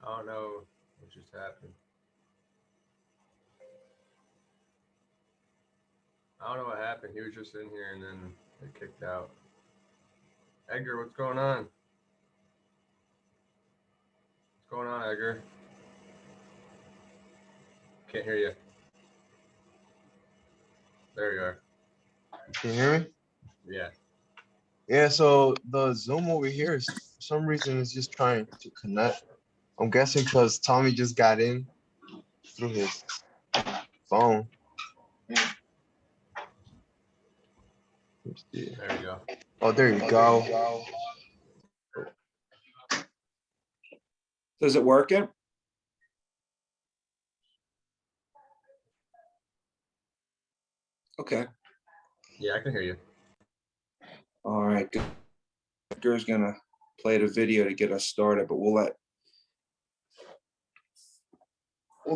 I don't know what just happened. I don't know what happened. He was just in here and then it kicked out. Edgar, what's going on? What's going on, Edgar? Can't hear you. There you are. Can you hear me? Yeah. Yeah, so the Zoom over here is for some reason is just trying to connect. I'm guessing because Tommy just got in through his phone. Let's see. There you go. Oh, there you go. Does it work it? Okay. Yeah, I can hear you. All right. Edgar's gonna play the video to get us started, but we'll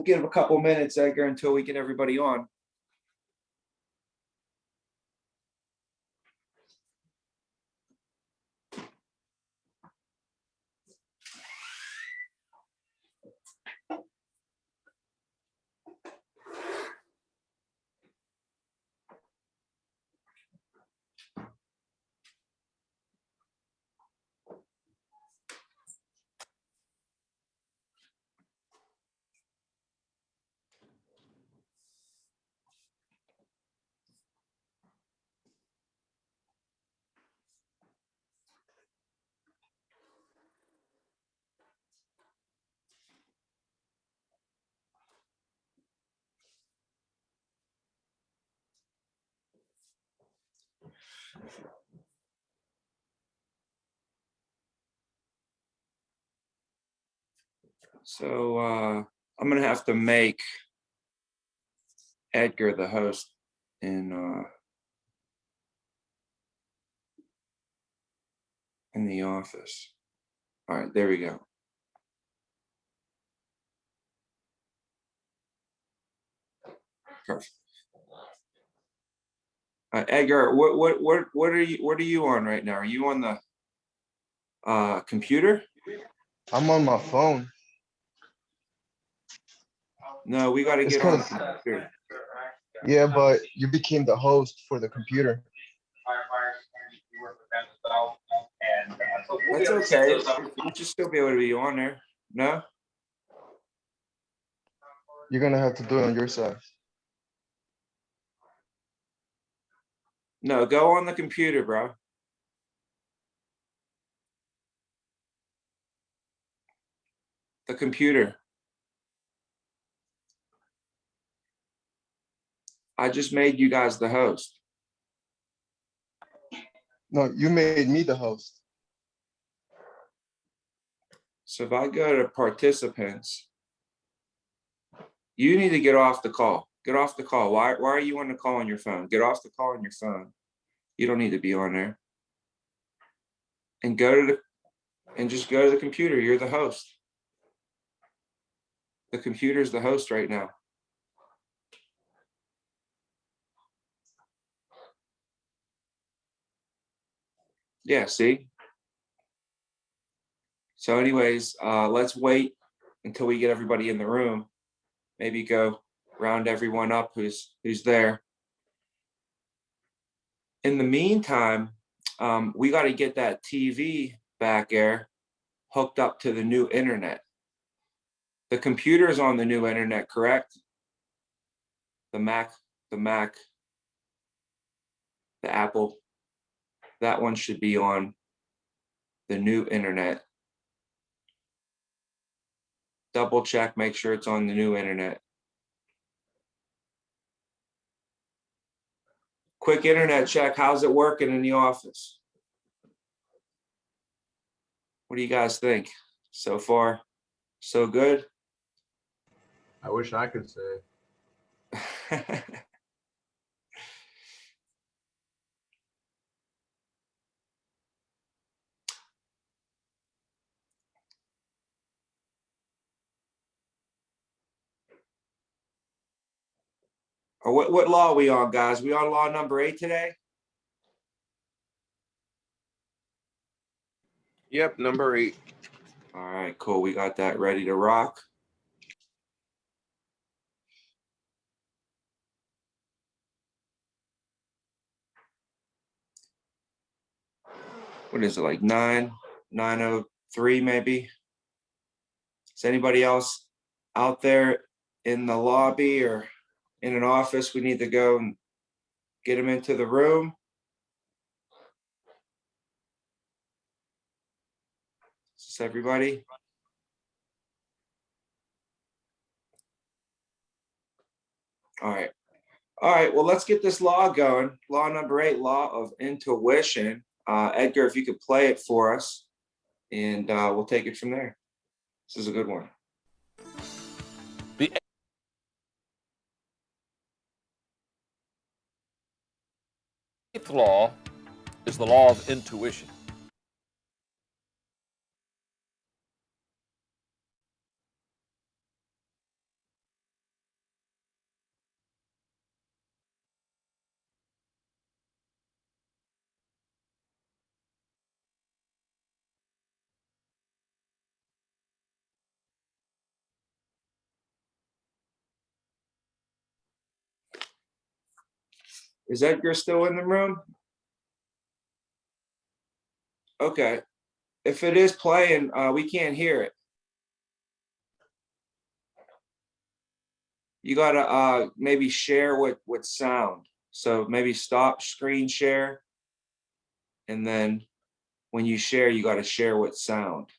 give a couple minutes, Edgar, until we get everybody on. So I'm gonna have to make Edgar the host in the office. All right, there we go. Perfect. Edgar, what are you on right now? Are you on the computer? I'm on my phone. No, we got to It's get on the 'cause- computer. Yeah, but you became the host for the computer. That's okay. You should still be able to be on there. No? You're gonna have to do it on your side. No, go on the computer, bro. The computer. I just made you guys the host. No, you made me the host. So if I go to participants, you need to get off the call. Get off the call. Why are you on the call on your phone? Get off the call on your phone. You don't need to be on there. And just go to the computer. You're the host. The computer's the host right now. Yeah, see? So anyways, let's wait until we get everybody in the room. Maybe go round everyone up who's there. In the meantime, we got to get that TV back there hooked up to the new internet. The computer is on the new internet, correct? The Mac, the Apple, that one should be on the new internet. Double check, make sure it's on the new internet. Quick internet check, how's it working in the office? What do you guys think? So far, so good? I wish I could say. Or what law are we on, guys? We on law number 8 today? Yep, number 8. All right, cool. We got that ready to rock. What is it, like 9:03 maybe? Is anybody else out there in the lobby or in an office we need to go and get them into the room? Is this everybody? All right. All right, well, let's get this law going. Law number 8, law of intuition. Edgar, if you could play it for us, and we'll take it from there. This is a good one. The eighth law is the law of intuition. Is Edgar still in the room? Okay. If it is playing, we can't hear it. You gotta maybe share with sound. So maybe stop screen share, and then when you share, you gotta share with sound.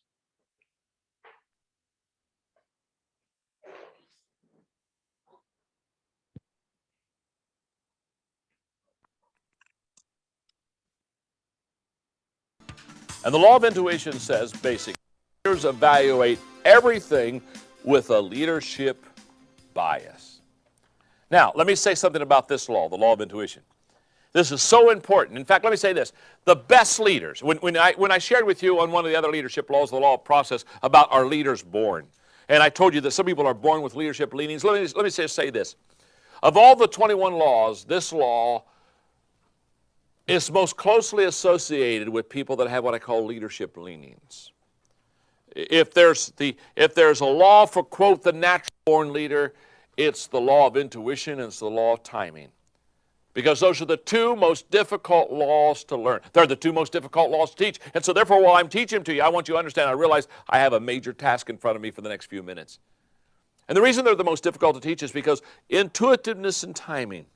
And the law of intuition says basically, leaders evaluate everything with a leadership bias. Now, let me say something about this law, the law of intuition. This is so important. In fact, let me say this. The best leaders, when I shared with you on one of the other leadership laws, the law of process, about our leaders born, and I told you that some people are born with leadership leanings, let me just say this. Of all the 21 laws, this law is most closely associated with people that have what I call leadership leanings. If there's a law for, quote, the natural born leader, it's the law of intuition and it's the law of timing. Because those are the two most difficult laws to learn. They're the two most difficult laws to teach. And so therefore, while I'm teaching them to you, I want you to understand, I realize I have a major task in front of me for the next few minutes. And the reason they're the most difficult to teach is because intuitiveness and timing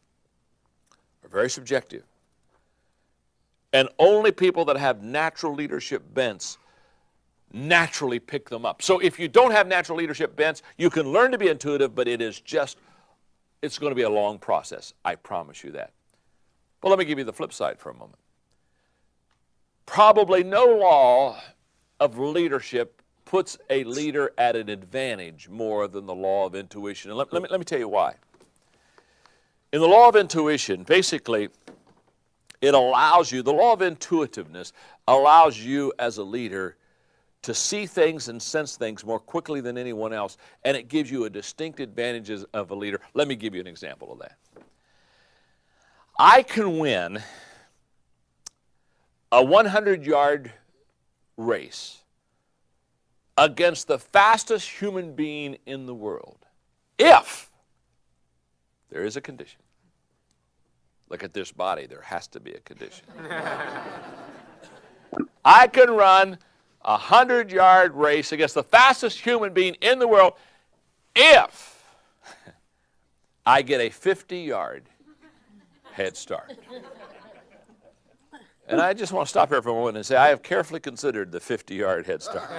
are very subjective. And only people that have natural leadership bents naturally pick them up. So if you don't have natural leadership bents, you can learn to be intuitive, but it's going to be a long process. I promise you that. But let me give you the flip side for a moment. Probably no law of leadership puts a leader at an advantage more than the law of intuition. And let me tell you why. In the law of intuition, basically, it allows you, the law of intuitiveness allows you as a leader to see things and sense things more quickly than anyone else, and it gives you a distinct advantage of a leader. Let me give you an example of that. I can win a 100-yard race against the fastest human being in the world if there is a condition. Look at this body, there has to be a condition. I can run a 100-yard race against the fastest human being in the world if I get a 50-yard head start. And I just want to stop here for a moment and say I have carefully considered the 50-yard head start.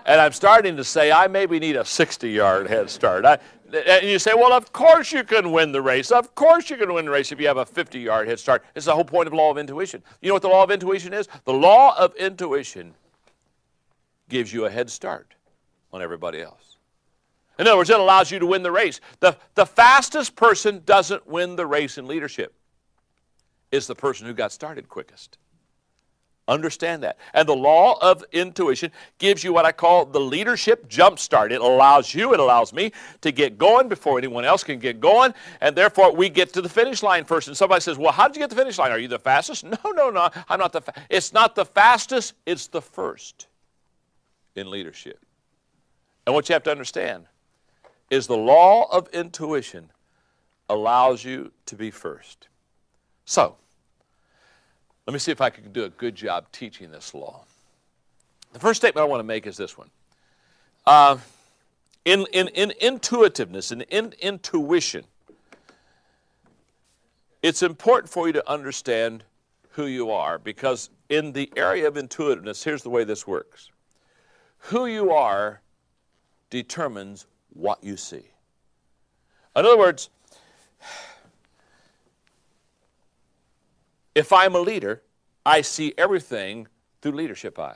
And I'm starting to say I maybe need a 60-yard head start. And you say, well, of course you can win the race. Of course you can win the race if you have a 50-yard head start. It's the whole point of the law of intuition. You know what the law of intuition is? The law of intuition gives you a head start on everybody else. In other words, it allows you to win the race. The fastest person doesn't win the race in leadership. It's the person who got started quickest. Understand that. And the law of intuition gives you what I call the leadership jump start. It allows you, it allows me to get going before anyone else can get going, and therefore we get to the finish line first. And somebody says, well, how did you get to the finish line? Are you the fastest? No, I'm not the fastest. It's not the fastest, it's the first. in leadership. And what you have to understand is the law of intuition allows you to be first. So, let me see if I can do a good job teaching this law. The first statement I want to make is this one. In intuitiveness, in intuition, it's important for you to understand who you are, because in the area of intuitiveness, here's the way this works. Who you are determines what you see. In other words, if I'm a leader, I see everything through leadership eyes.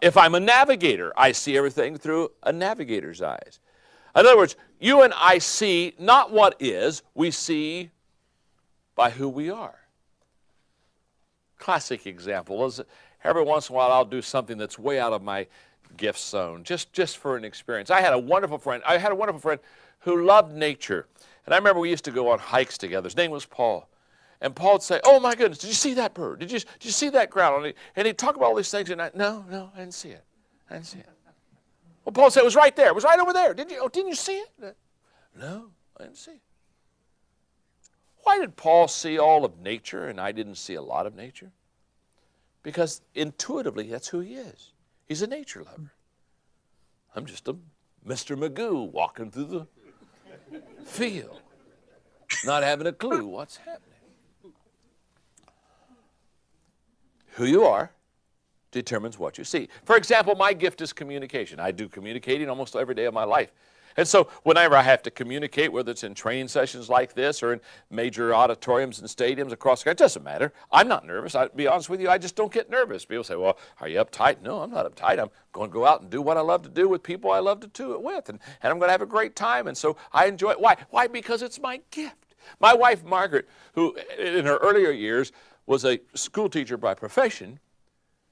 If I'm a navigator, I see everything through a navigator's eyes. In other words, you and I see not what is, we see by who we are. Classic example is every once in a while I'll do something that's way out of my gift zone, just for an experience. I had a wonderful friend who loved nature. And I remember we used to go on hikes together. His name was Paul. And Paul would say, "Oh my goodness, did you see that bird? Did you see that ground?" And he'd talk about all these things, and no, I didn't see it. I didn't see it. Well, Paul said, "It was right there. It was right over there. Didn't you see it?" No, I didn't see it. Why did Paul see all of nature and I didn't see a lot of nature? Because intuitively, that's who he is. He's a nature lover. I'm just a Mr. Magoo walking through the field, not having a clue what's happening. Who you are determines what you see. For example, my gift is communication. I do communicating almost every day of my life. And so whenever I have to communicate, whether it's in training sessions like this or in major auditoriums and stadiums across the country, it doesn't matter. I'm not nervous. I'll be honest with you, I just don't get nervous. People say, "Well, are you uptight?" No, I'm not uptight. I'm going to go out and do what I love to do with people I love to do it with. And I'm going to have a great time. And so I enjoy it. Why? Why? Because it's my gift. My wife, Margaret, who in her earlier years was a school teacher by profession,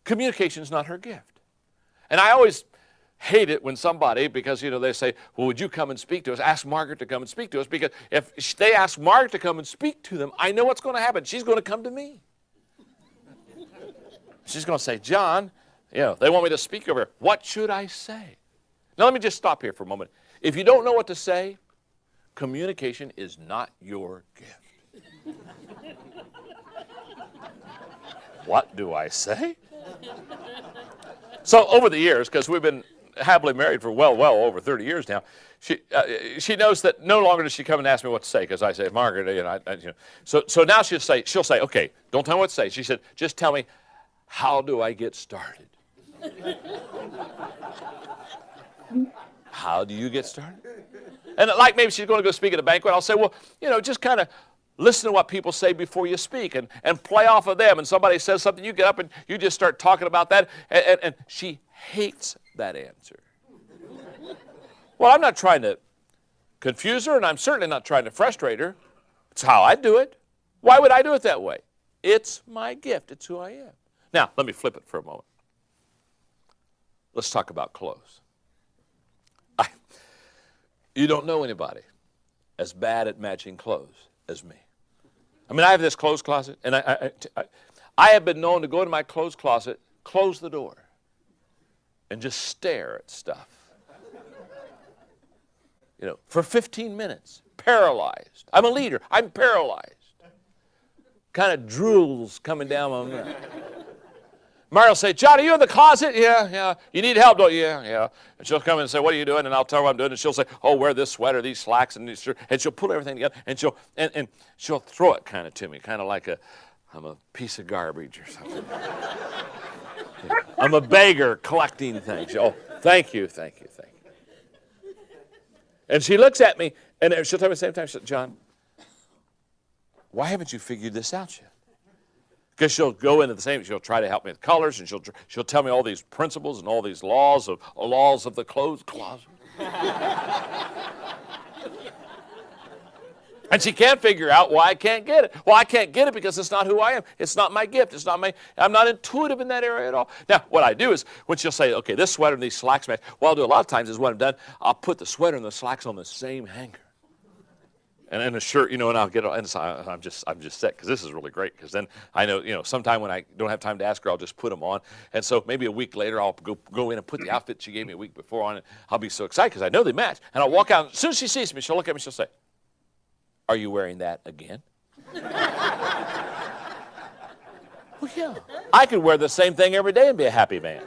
communication is not her gift. And I always hate it when somebody, because, they say, "Well, would you come and speak to us?" Ask Margaret to come and speak to us, because if they ask Margaret to come and speak to them, I know what's going to happen. She's going to come to me. She's going to say, "John, they want me to speak over here. What should I say?" Now, let me just stop here for a moment. If you don't know what to say, communication is not your gift. What do I say? So over the years, because we've been happily married for well over 30 years now, she knows that no longer does she come and ask me what to say, because I say, "Margaret," So now she'll say, "Okay, don't tell me what to say." She said, "Just tell me, how do I get started?" How do you get started? And like maybe she's going to go speak at a banquet, I'll say, "Well, just kind of listen to what people say before you speak and play off of them." And somebody says something, you get up and you just start talking about that. And she hates that answer. Well, I'm not trying to confuse her, and I'm certainly not trying to frustrate her. It's how I do it. Why would I do it that way? It's my gift. It's who I am. Now, let me flip it for a moment. Let's talk about clothes. You don't know anybody as bad at matching clothes as me. I mean, I have this clothes closet, and I have been known to go into my clothes closet, close the door, and just stare at stuff. For 15 minutes, paralyzed. I'm a leader. I'm paralyzed. Kind of drools coming down my mouth. Mary will say, "John, are you in the closet?" Yeah. "You need help, don't you?" Yeah. And she'll come in and say, "What are you doing?" And I'll tell her what I'm doing. And she'll say, "Oh, wear this sweater, these slacks," and she'll pull everything together, and she'll throw it kind of to me, kind of like I'm a piece of garbage or something. I'm a beggar collecting things. "Oh, thank you. And she looks at me, and she'll tell me at the same time, she said, "John, why haven't you figured this out yet?" Because she'll go into she'll try to help me with colors, and she'll tell me all these principles and all these laws of the clothes closet. And she can't figure out why I can't get it. Well, I can't get it because it's not who I am. It's not my gift. I'm not intuitive in that area at all. Now, what I do is, when she'll say, "Okay, this sweater and these slacks match," what I'll do a lot of times is what I've done, I'll put the sweater and the slacks on the same hanger. And in a shirt, you know, and I'll get on, and so I'm just set because this is really great. Because then I know, you know, sometime when I don't have time to ask her, I'll just put them on. And so maybe a week later, I'll go in and put the outfit she gave me a week before on, and I'll be so excited because I know they match. And I'll walk out, and as soon as she sees me, she'll look at me, she'll say, "Are you wearing that again?" Well, yeah. I could wear the same thing every day and be a happy man.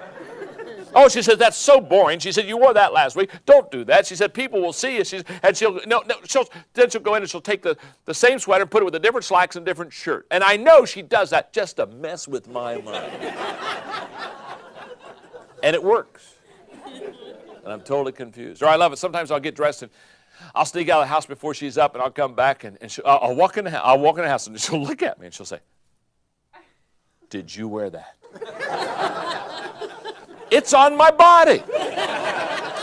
Oh, she said, "That's so boring." She said, "You wore that last week. Don't do that." She said, "People will see you." And she'll go in and she'll take the same sweater and put it with the different slacks and different shirt. And I know she does that just to mess with my mind. And it works. And I'm totally confused. Or I love it. Sometimes I'll get dressed and I'll sneak out of the house before she's up, and I'll come back and I'll walk in the house and she'll look at me and she'll say, "Did you wear that?" It's on my body.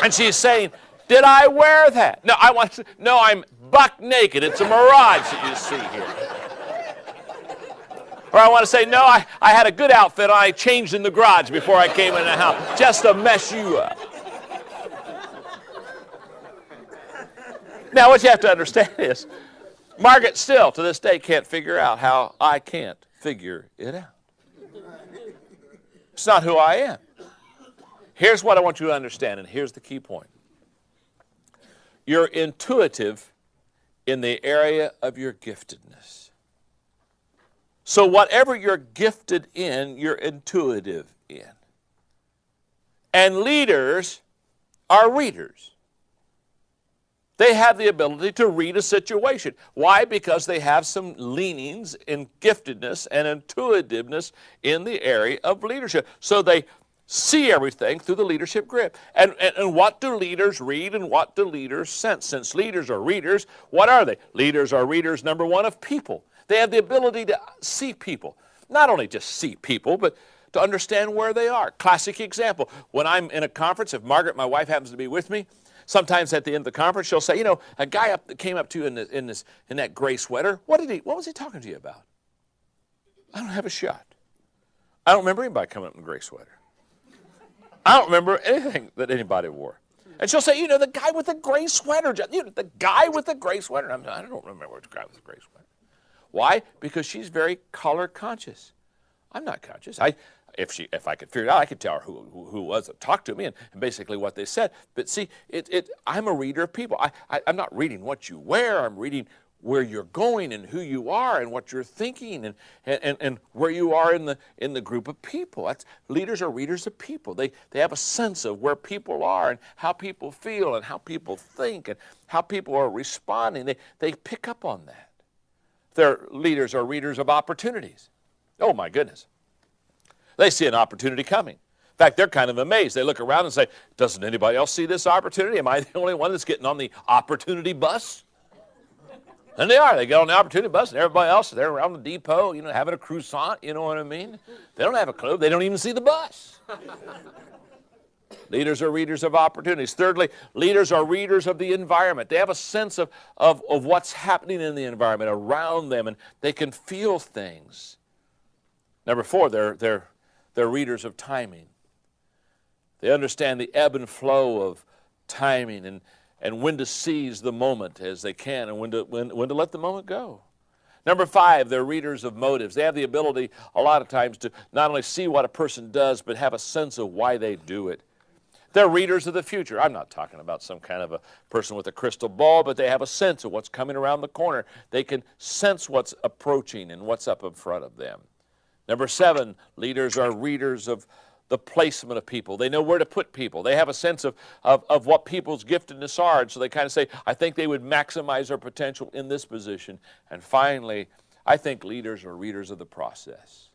And she's saying, "Did I wear that?" No, no, I'm buck naked. It's a mirage that you see here. Or I want to say, "No, I had a good outfit. I changed in the garage before I came in the house just to mess you up." Now, what you have to understand is, Margaret still, to this day, can't figure out how I can't figure it out. It's not who I am. Here's what I want you to understand, and here's the key point. You're intuitive in the area of your giftedness. So whatever you're gifted in, you're intuitive in. And leaders are readers. They have the ability to read a situation. Why? Because they have some leanings in giftedness and intuitiveness in the area of leadership. So they see everything through the leadership grip. And what do leaders read and what do leaders sense? Since leaders are readers, what are they? Leaders are readers, number one, of people. They have the ability to see people. Not only just see people, but to understand where they are. Classic example, when I'm in a conference, if Margaret, my wife, happens to be with me, sometimes at the end of the conference, she'll say, "You know, a guy came up to you in that gray sweater. What was he talking to you about?" I don't have a shot. I don't remember anybody coming up in a gray sweater. I don't remember anything that anybody wore. And she'll say, "You know, the guy with the gray sweater, you know, the guy with the gray sweater." I don't remember the guy with the gray sweater. Why? Because she's very color conscious. I'm not conscious. If I could figure it out, I could tell her who was that talked to me and basically what they said. But see, I'm a reader of people. I'm not reading what you wear. I'm reading where you're going and who you are and what you're thinking and where you are in the group of people. Leaders are readers of people. They have a sense of where people are and how people feel and how people think and how people are responding. They pick up on that. Their leaders are readers of opportunities. Oh my goodness. They see an opportunity coming. In fact, they're kind of amazed. They look around and say, "Doesn't anybody else see this opportunity? Am I the only one that's getting on the opportunity bus?" And they are. They get on the opportunity bus, and everybody else, they're around the depot, you know, having a croissant, you know what I mean? They don't have a clue. They don't even see the bus. Leaders are readers of opportunities. Thirdly, leaders are readers of the environment. They have a sense of what's happening in the environment around them, and they can feel things. Number four, they're readers of timing. They understand the ebb and flow of timing and when to seize the moment as they can and when to let the moment go. Number five, they're readers of motives. They have the ability a lot of times to not only see what a person does, but have a sense of why they do it. They're readers of the future. I'm not talking about some kind of a person with a crystal ball, but they have a sense of what's coming around the corner. They can sense what's approaching and what's up in front of them. Number seven, leaders are readers of the placement of people. They know where to put people. They have a sense of what people's giftedness are, and so they kind of say, "I think they would maximize their potential in this position." And finally, I think leaders are readers of the process.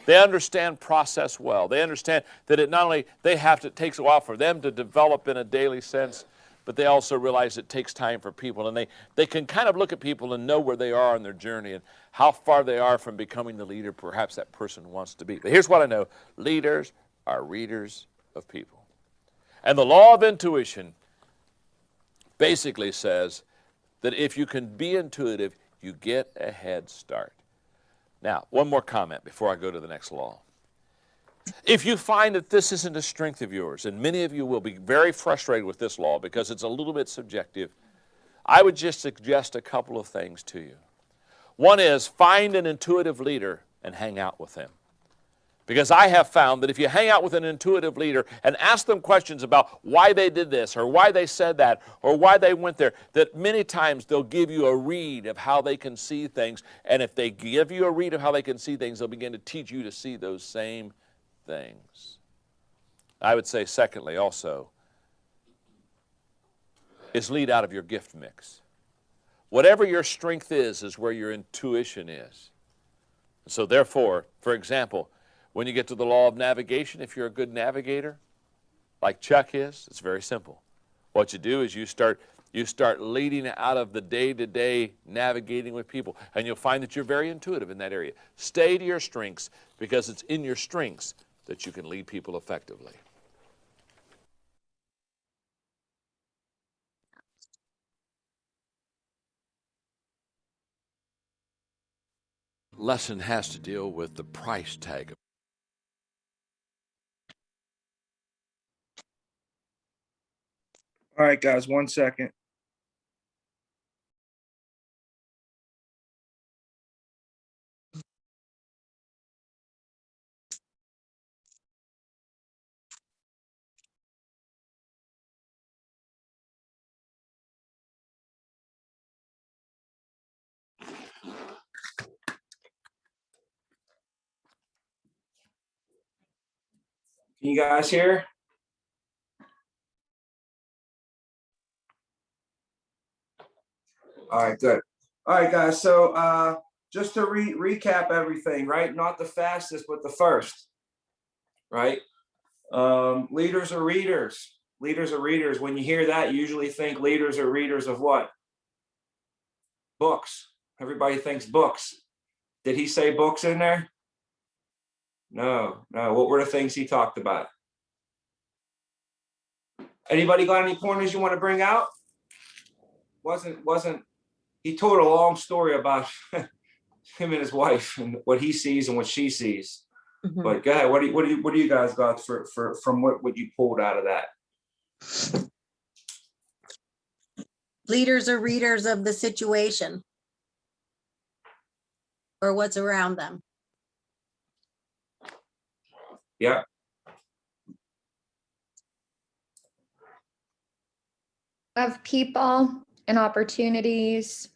They understand process well. They understand that it not only it takes a while for them to develop in a daily sense, but they also realize it takes time for people, and they can kind of look at people and know where they are on their journey and how far they are from becoming the leader perhaps that person wants to be. But here's what I know. Leaders are readers of people. And the law of intuition basically says that if you can be intuitive, you get a head start. Now, one more comment before I go to the next law. If you find that this isn't a strength of yours, and many of you will be very frustrated with this law because it's a little bit subjective, I would just suggest a couple of things to you. One is find an intuitive leader and hang out with them. Because I have found that if you hang out with an intuitive leader and ask them questions about why they did this or why they said that or why they went there, that many times they'll give you a read of how they can see things. And if they give you a read of how they can see things, they'll begin to teach you to see those same things. I would say, secondly, also, is lead out of your gift mix. Whatever your strength is where your intuition is. So therefore, for example, when you get to the law of navigation, if you're a good navigator, like Chuck is, it's very simple. What you do is you start leading out of the day-to-day navigating with people, and you'll find that you're very intuitive in that area. Stay to your strengths, because it's in your strengths that you can lead people effectively. Lesson has to deal with the price tag. All right, guys, 1 second. Can you guys hear? All right, good. All right, guys. So just to recap everything, right? Not the fastest, but the first, right? Leaders are readers. Leaders are readers. When you hear that, you usually think leaders are readers of what? Books. Everybody thinks books. Did he say books in there? No, no. What were the things he talked about? Anybody got any pointers you want to bring out? Wasn't he told a long story about him and his wife and what he sees and what she sees. Mm-hmm. But go ahead, what do you guys got from what you pulled out of that? Leaders are readers of the situation or what's around them. Yeah. Of people and opportunities.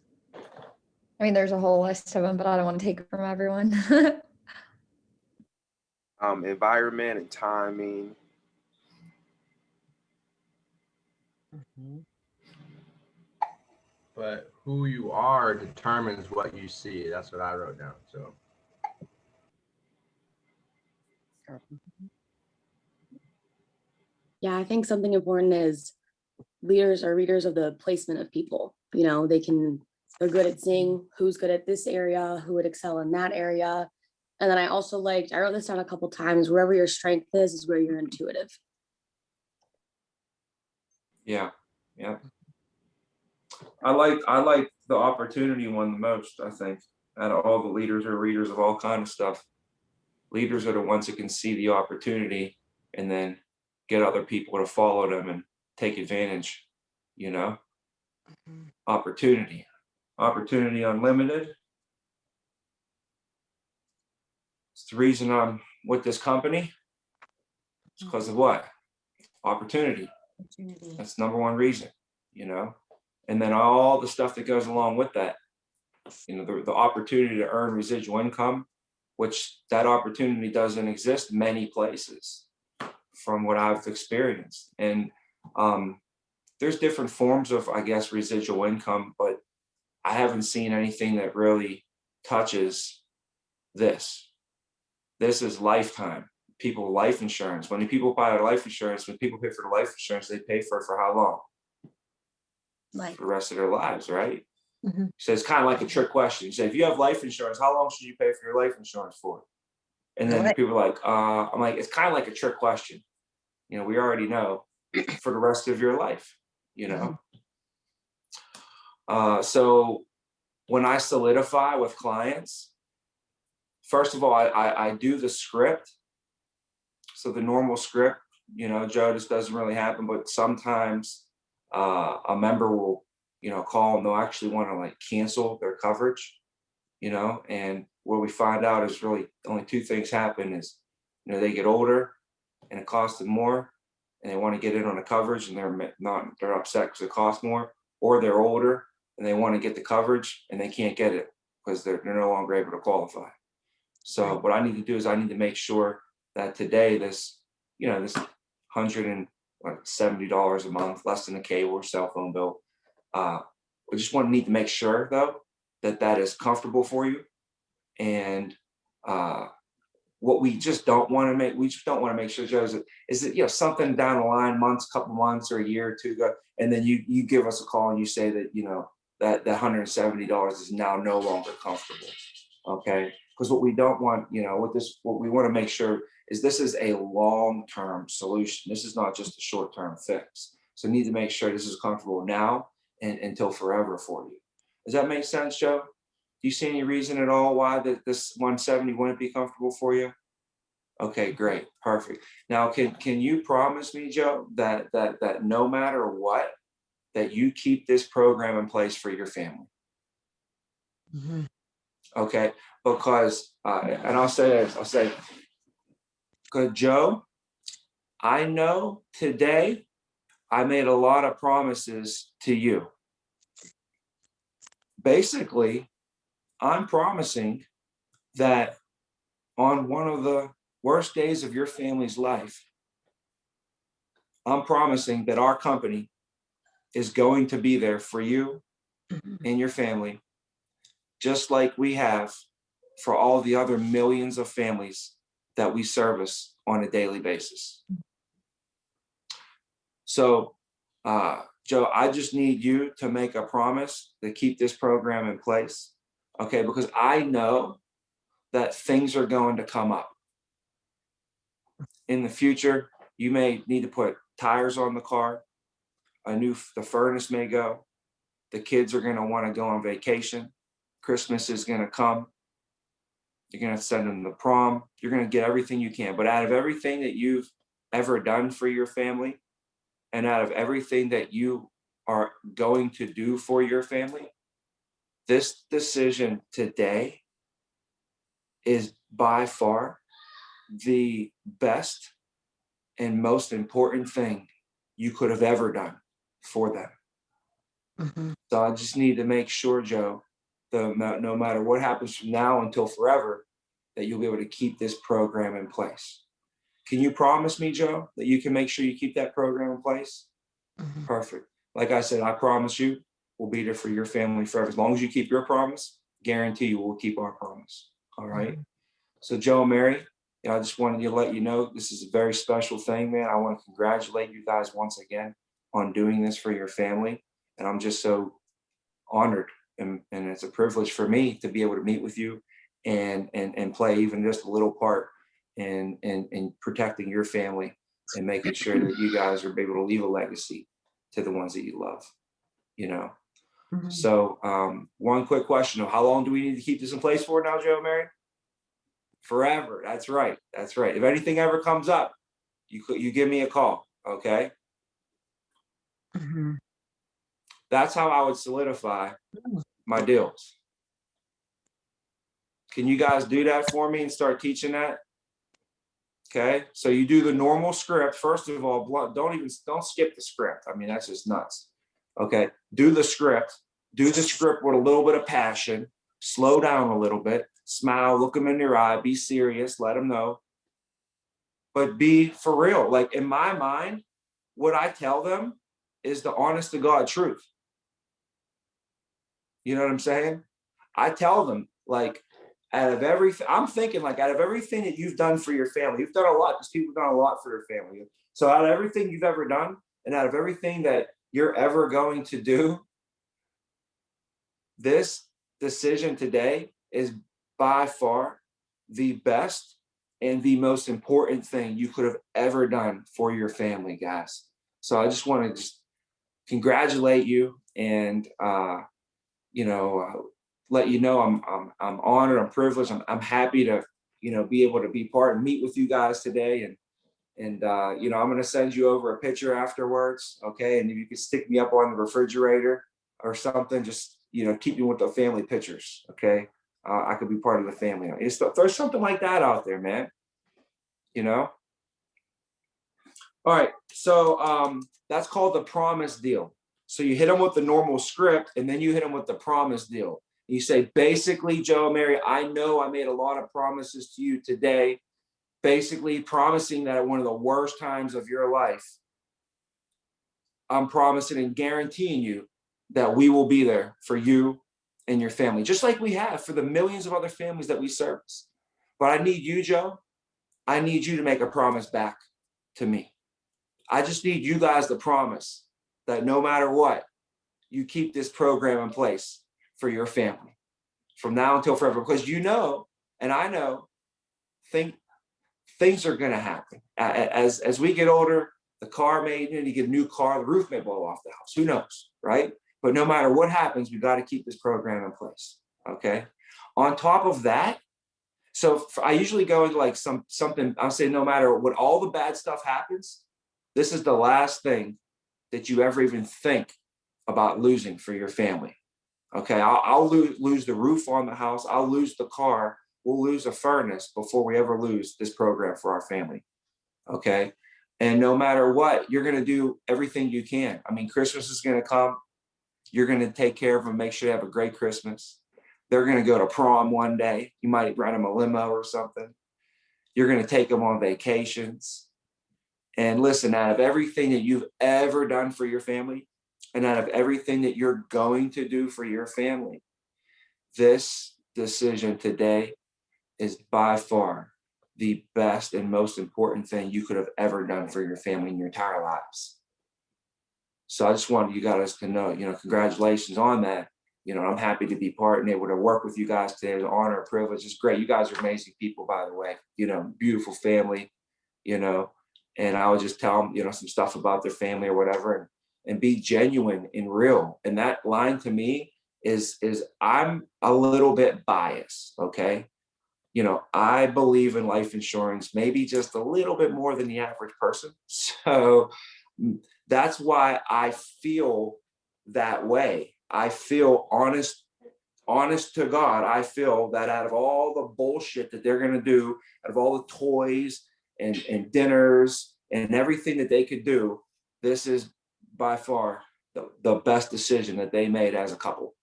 I mean, there's a whole list of them, but I don't want to take it from everyone. Environment and timing. But who you are determines what you see. That's what I wrote down. So. Yeah, I think something important is leaders are readers of the placement of people. You know, they're good at seeing who's good at this area, who would excel in that area. And then I wrote this down a couple times, wherever your strength is where you're intuitive. Yeah, yeah. I like the opportunity one the most, I think. Out of all the leaders are readers of all kind of stuff. Leaders are the ones that can see the opportunity and then get other people to follow them and take advantage, you know? Opportunity unlimited. It's the reason I'm with this company. It's because of what? Opportunity. That's number one reason, you know? And then all the stuff that goes along with that, you know, the opportunity to earn residual income, which that opportunity doesn't exist many places from what I've experienced. And there's different forms of, I guess, residual income, but I haven't seen anything that really touches this. This is lifetime. People, life insurance. When people buy life insurance, when people pay for the life insurance, they pay for it for how long? Like for the rest of their lives, right? Mm-hmm. So it's kind of like a trick question. You say, if you have life insurance, how long should you pay for your life insurance for? And then people are like, I'm like, it's kind of like a trick question. You know, we already know for the rest of your life, you know? So when I solidify with clients, first of all, I do the script. So the normal script, you know, Joe, this doesn't really happen, but sometimes a member will call and they'll actually want to like cancel their coverage, and what we find out is really only two things happen is, they get older and it costs them more and they want to get in on the coverage and they're upset because it costs more, or they're older and they want to get the coverage and they can't get it because they're no longer able to qualify. So what I need to do is I need to make sure that today this $170 a month, less than a cable or cell phone bill. We just need to make sure though that is comfortable for you. And what we just don't want to make sure, Joe, is that something down the line, couple months or a year or two ago, and then you give us a call and you say that that $170 is now no longer comfortable. Okay, because what we don't want, what we want to make sure is this is a long-term solution. This is not just a short-term fix. So we need to make sure this is comfortable now and until forever for you. Does that make sense, Joe? Do you see any reason at all why this 170 wouldn't be comfortable for you? Okay, great, perfect. Now, can you promise me, Joe, that no matter what, that you keep this program in place for your family? Okay, because and I'll say this, because Joe, I know today I made a lot of promises to you. Basically, I'm promising that on one of the worst days of your family's life, I'm promising that our company is going to be there for you and your family, just like we have for all the other millions of families that we service on a daily basis. So, Joe, I just need you to make a promise to keep this program in place, okay? Because I know that things are going to come up. In the future, you may need to put tires on the car, the furnace may go, the kids are going to want to go on vacation, Christmas is going to come, you're going to send them to prom, you're going to get everything you can. But out of everything that you've ever done for your family, and out of everything that you are going to do for your family, this decision today is by far the best and most important thing you could have ever done for them. So I just need to make sure, Joe, no matter what happens from now until forever, that you'll be able to keep this program in place. Can you promise me, Joe, that you can make sure you keep that program in place? Perfect. Like I said, I promise you, we'll be there for your family forever. As long as you keep your promise, guarantee you we'll keep our promise. All right. So Joe and Mary, I just wanted to let you know this is a very special thing, man. I want to congratulate you guys once again on doing this for your family. And I'm just so honored, and it's a privilege for me to be able to meet with you and play even just a little part in protecting your family and making sure that you guys are able to leave a legacy to the ones that you love, So one quick question: how long do we need to keep this in place for now, Joe and Mary? Forever. That's right. That's right. If anything ever comes up, you give me a call. Okay. That's how I would solidify my deals. Can you guys do that for me and start teaching that? Okay. So you do the normal script. First of all, don't skip the script. I mean, that's just nuts. Okay. Do the script with a little bit of passion, slow down a little bit, smile, look them in your eye, be serious, let them know, but be for real. Like in my mind, what I tell them is the honest to God truth. You know what I'm saying? I tell them, like, out of everything that you've done for your family, you've done a lot, because people have done a lot for your family. So out of everything you've ever done, and out of everything that you're ever going to do, this decision today is by far the best and the most important thing you could have ever done for your family, guys. So I just want to congratulate you and let you know I'm honored, I'm privileged, I'm happy to be able to be part and meet with you guys today, and I'm going to send you over a picture afterwards, okay? And if you can stick me up on the refrigerator, or something, just, keep me with the family pictures. Okay. I could be part of the family. Throw something like that out there, man. All right. So that's called the promise deal. So you hit them with the normal script, and then you hit them with the promise deal. You say, basically, Joe and Mary, I know I made a lot of promises to you today, basically promising that at one of the worst times of your life, I'm promising and guaranteeing you that we will be there for you and your family, just like we have for the millions of other families that we service. But I need you, Joe. I need you to make a promise back to me. I just need you guys to promise that no matter what, you keep this program in place for your family from now until forever, because and I know things are going to happen as we get older. The car you get a new car, the roof may blow off the house, who knows, right? But no matter what happens, we got to keep this program in place. Okay. On top of that, so I usually go into like something, I'll say, no matter what, all the bad stuff happens, this is the last thing that you ever even think about losing for your family. Okay. I'll lose the roof on the house. I'll lose the car. We'll lose a furnace before we ever lose this program for our family. Okay. And no matter what, you're going to do everything you can. I mean, Christmas is going to come. You're going to take care of them, make sure they have a great Christmas. They're going to go to prom one day. You might rent them a limo or something. You're going to take them on vacations. And listen, out of everything that you've ever done for your family, and out of everything that you're going to do for your family, this decision today is by far the best and most important thing you could have ever done for your family in your entire lives. So I just wanted you guys to know, congratulations on that. I'm happy to be part and able to work with you guys today. It's an honor, a privilege. It's great. You guys are amazing people, by the way, beautiful family, and I would just tell them, some stuff about their family or whatever, and be genuine and real. And that line to me is I'm a little bit biased. Okay. I believe in life insurance, maybe just a little bit more than the average person. So that's why I feel that way. I feel honest to God. I feel that out of all the bullshit that they're going to do, out of all the toys and dinners and everything that they could do, this is by far the best decision that they made as a couple,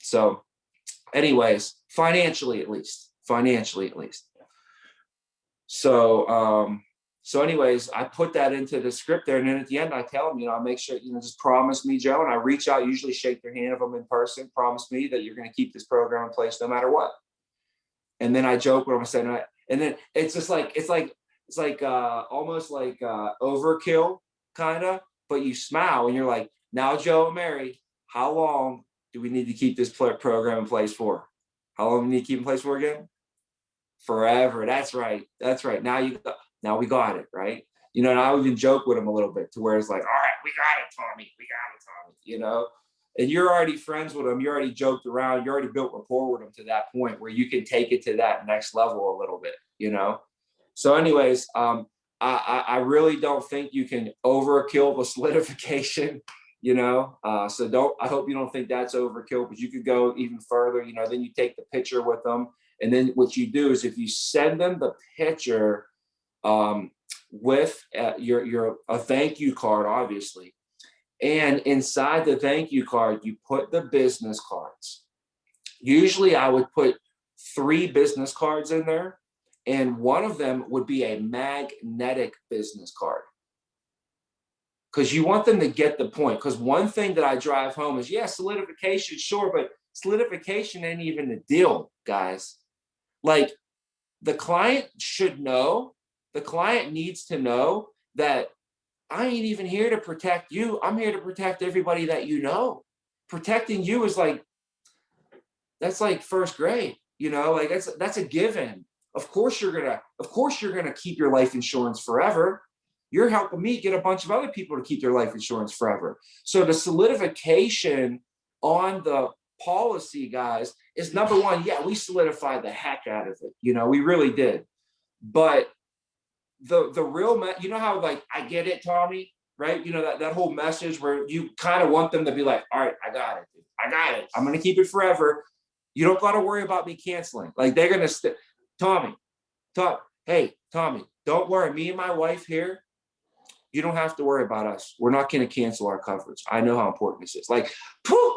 So anyways, financially at least. So anyways, I put that into the script there. And then at the end, I tell them, I make sure, just promise me, Joe. And I reach out, usually shake their hand of them in person. Promise me that you're going to keep this program in place no matter what. And then I joke with them, I say, and then it's just like, it's like almost like overkill kind of, but you smile and you're like, now, Joe and Mary, how long do we need to keep this program in place for? How long do we need to keep in place for again? Forever. That's right. Now we got it, right? And I even joke with them a little bit to where it's like, all right, we got it, Tommy. And you're already friends with them. You already joked around. You already built rapport with them to that point where you can take it to that next level a little bit, So anyways, I really don't think you can overkill the solidification, So I hope you don't think that's overkill, but you could go even further, then you take the picture with them. And then what you do is if you send them the picture with a thank you card, obviously, and inside the thank you card, you put the business cards. Usually I would put 3 business cards in there, and one of them would be a magnetic business card. Because you want them to get the point. Because one thing that I drive home is, solidification, sure, but solidification ain't even the deal, guys. Like, the client should know, the client needs to know that I ain't even here to protect you. I'm here to protect everybody that you know. Protecting you is that's like first grade, like that's a given. Of course you're gonna keep your life insurance forever. You're helping me get a bunch of other people to keep their life insurance forever. So the solidification on the policy, guys, is number one. Yeah, we solidified the heck out of it. We really did. But the real, how like, I get it, Tommy. right? You know, that whole message where you kind of want them to be like, all right, I got it. Dude. I got it. I'm going to keep it forever. You don't got to worry about me canceling. Like they're going to, Tommy, hey, Tommy, don't worry. Me and my wife here, you don't have to worry about us. We're not going to cancel our coverage. I know how important this is. Like, poof,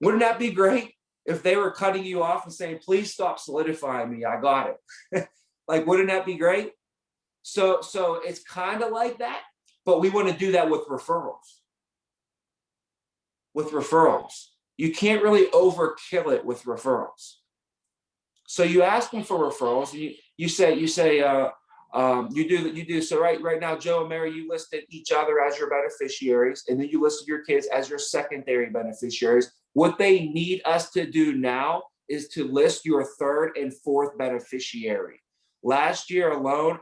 wouldn't that be great if they were cutting you off and saying, please stop solidifying me. I got it. Like, wouldn't that be great? So it's kind of like that, but we want to do that with referrals. With referrals, you can't really overkill it with referrals. So you ask them for referrals, and you say, you do. So right now, Joe and Mary, you listed each other as your beneficiaries, and then you listed your kids as your secondary beneficiaries. What they need us to do now is to list your third and fourth beneficiary. Last year alone,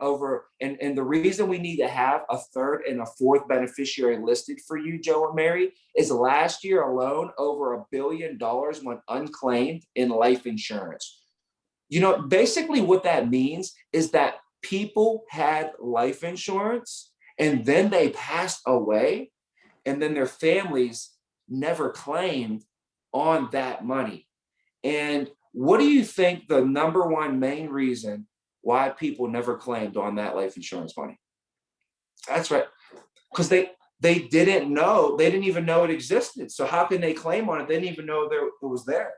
and the reason we need to have a third and a fourth beneficiary listed for you, Joe and Mary, is last year alone, over $1 billion went unclaimed in life insurance. You know, basically what that means is that people had life insurance and then they passed away, and then their families never claimed on that money. And what do you think the number one main reason why people never claimed on that life insurance money? That's right. Because they didn't know, they didn't even know it existed. So how can they claim on it? They didn't even know it was there.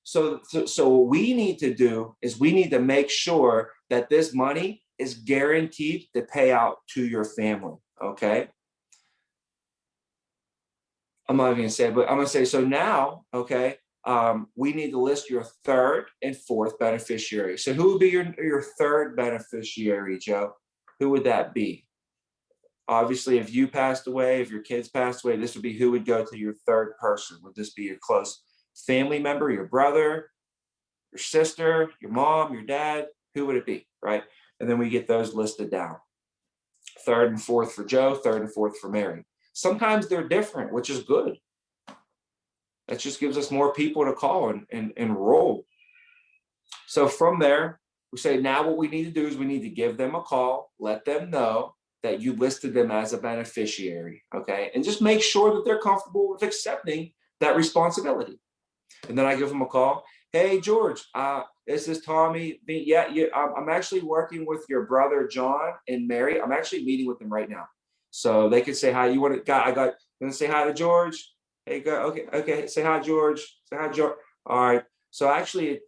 So what we need to do is we need to make sure that this money is guaranteed to pay out to your family. Okay. I'm not even gonna say it, but I'm gonna say, so now, okay, we need to list your third and fourth beneficiary. So who would be your third beneficiary, Joe? Who would that be? Obviously, if you passed away, if your kids passed away, this would be who would go to your third person. Would this be your close family member, your brother, your sister, your mom, your dad? Who would it be, right? And then we get those listed down. Third and fourth for Joe, third and fourth for Mary. Sometimes they're different, which is good. That just gives us more people to call and enroll. So from there, we say now what we need to do is we need to give them a call, let them know that you listed them as a beneficiary, okay? And just make sure that they're comfortable with accepting that responsibility. And then I give them a call. Hey, George, this is Tommy. Yeah, I'm actually working with your brother, John and Mary. I'm actually meeting with them right now. So they could say hi. You want to, gonna say hi to George. Hey, go. Okay. Say hi, George. Say hi, George. All right. So actually,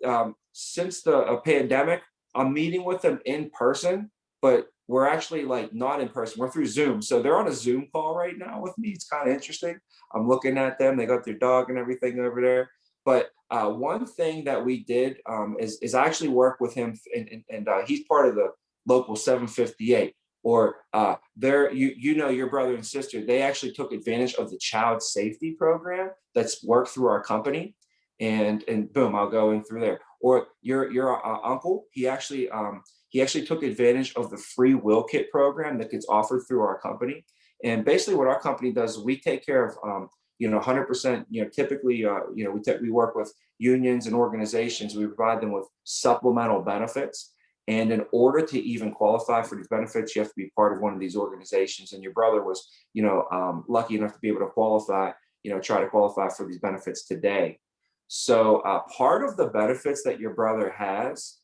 since the pandemic, I'm meeting with them in person, but we're actually like not in person. We're through Zoom. So they're on a Zoom call right now with me. It's kind of interesting. I'm looking at them. They got their dog and everything over there. But one thing that we did is actually work with him, and he's part of the local 758. Or your brother and sister, they actually took advantage of the child safety program that's worked through our company, and boom, I'll go in through there. Or your uncle, he actually took advantage of the free will kit program that gets offered through our company. And basically, what our company does is we take care of 100%. Typically, we work with unions and organizations. We provide them with supplemental benefits. And in order to even qualify for these benefits, you have to be part of one of these organizations. And your brother was, lucky enough to be able to qualify, try to qualify for these benefits today. So part of the benefits that your brother has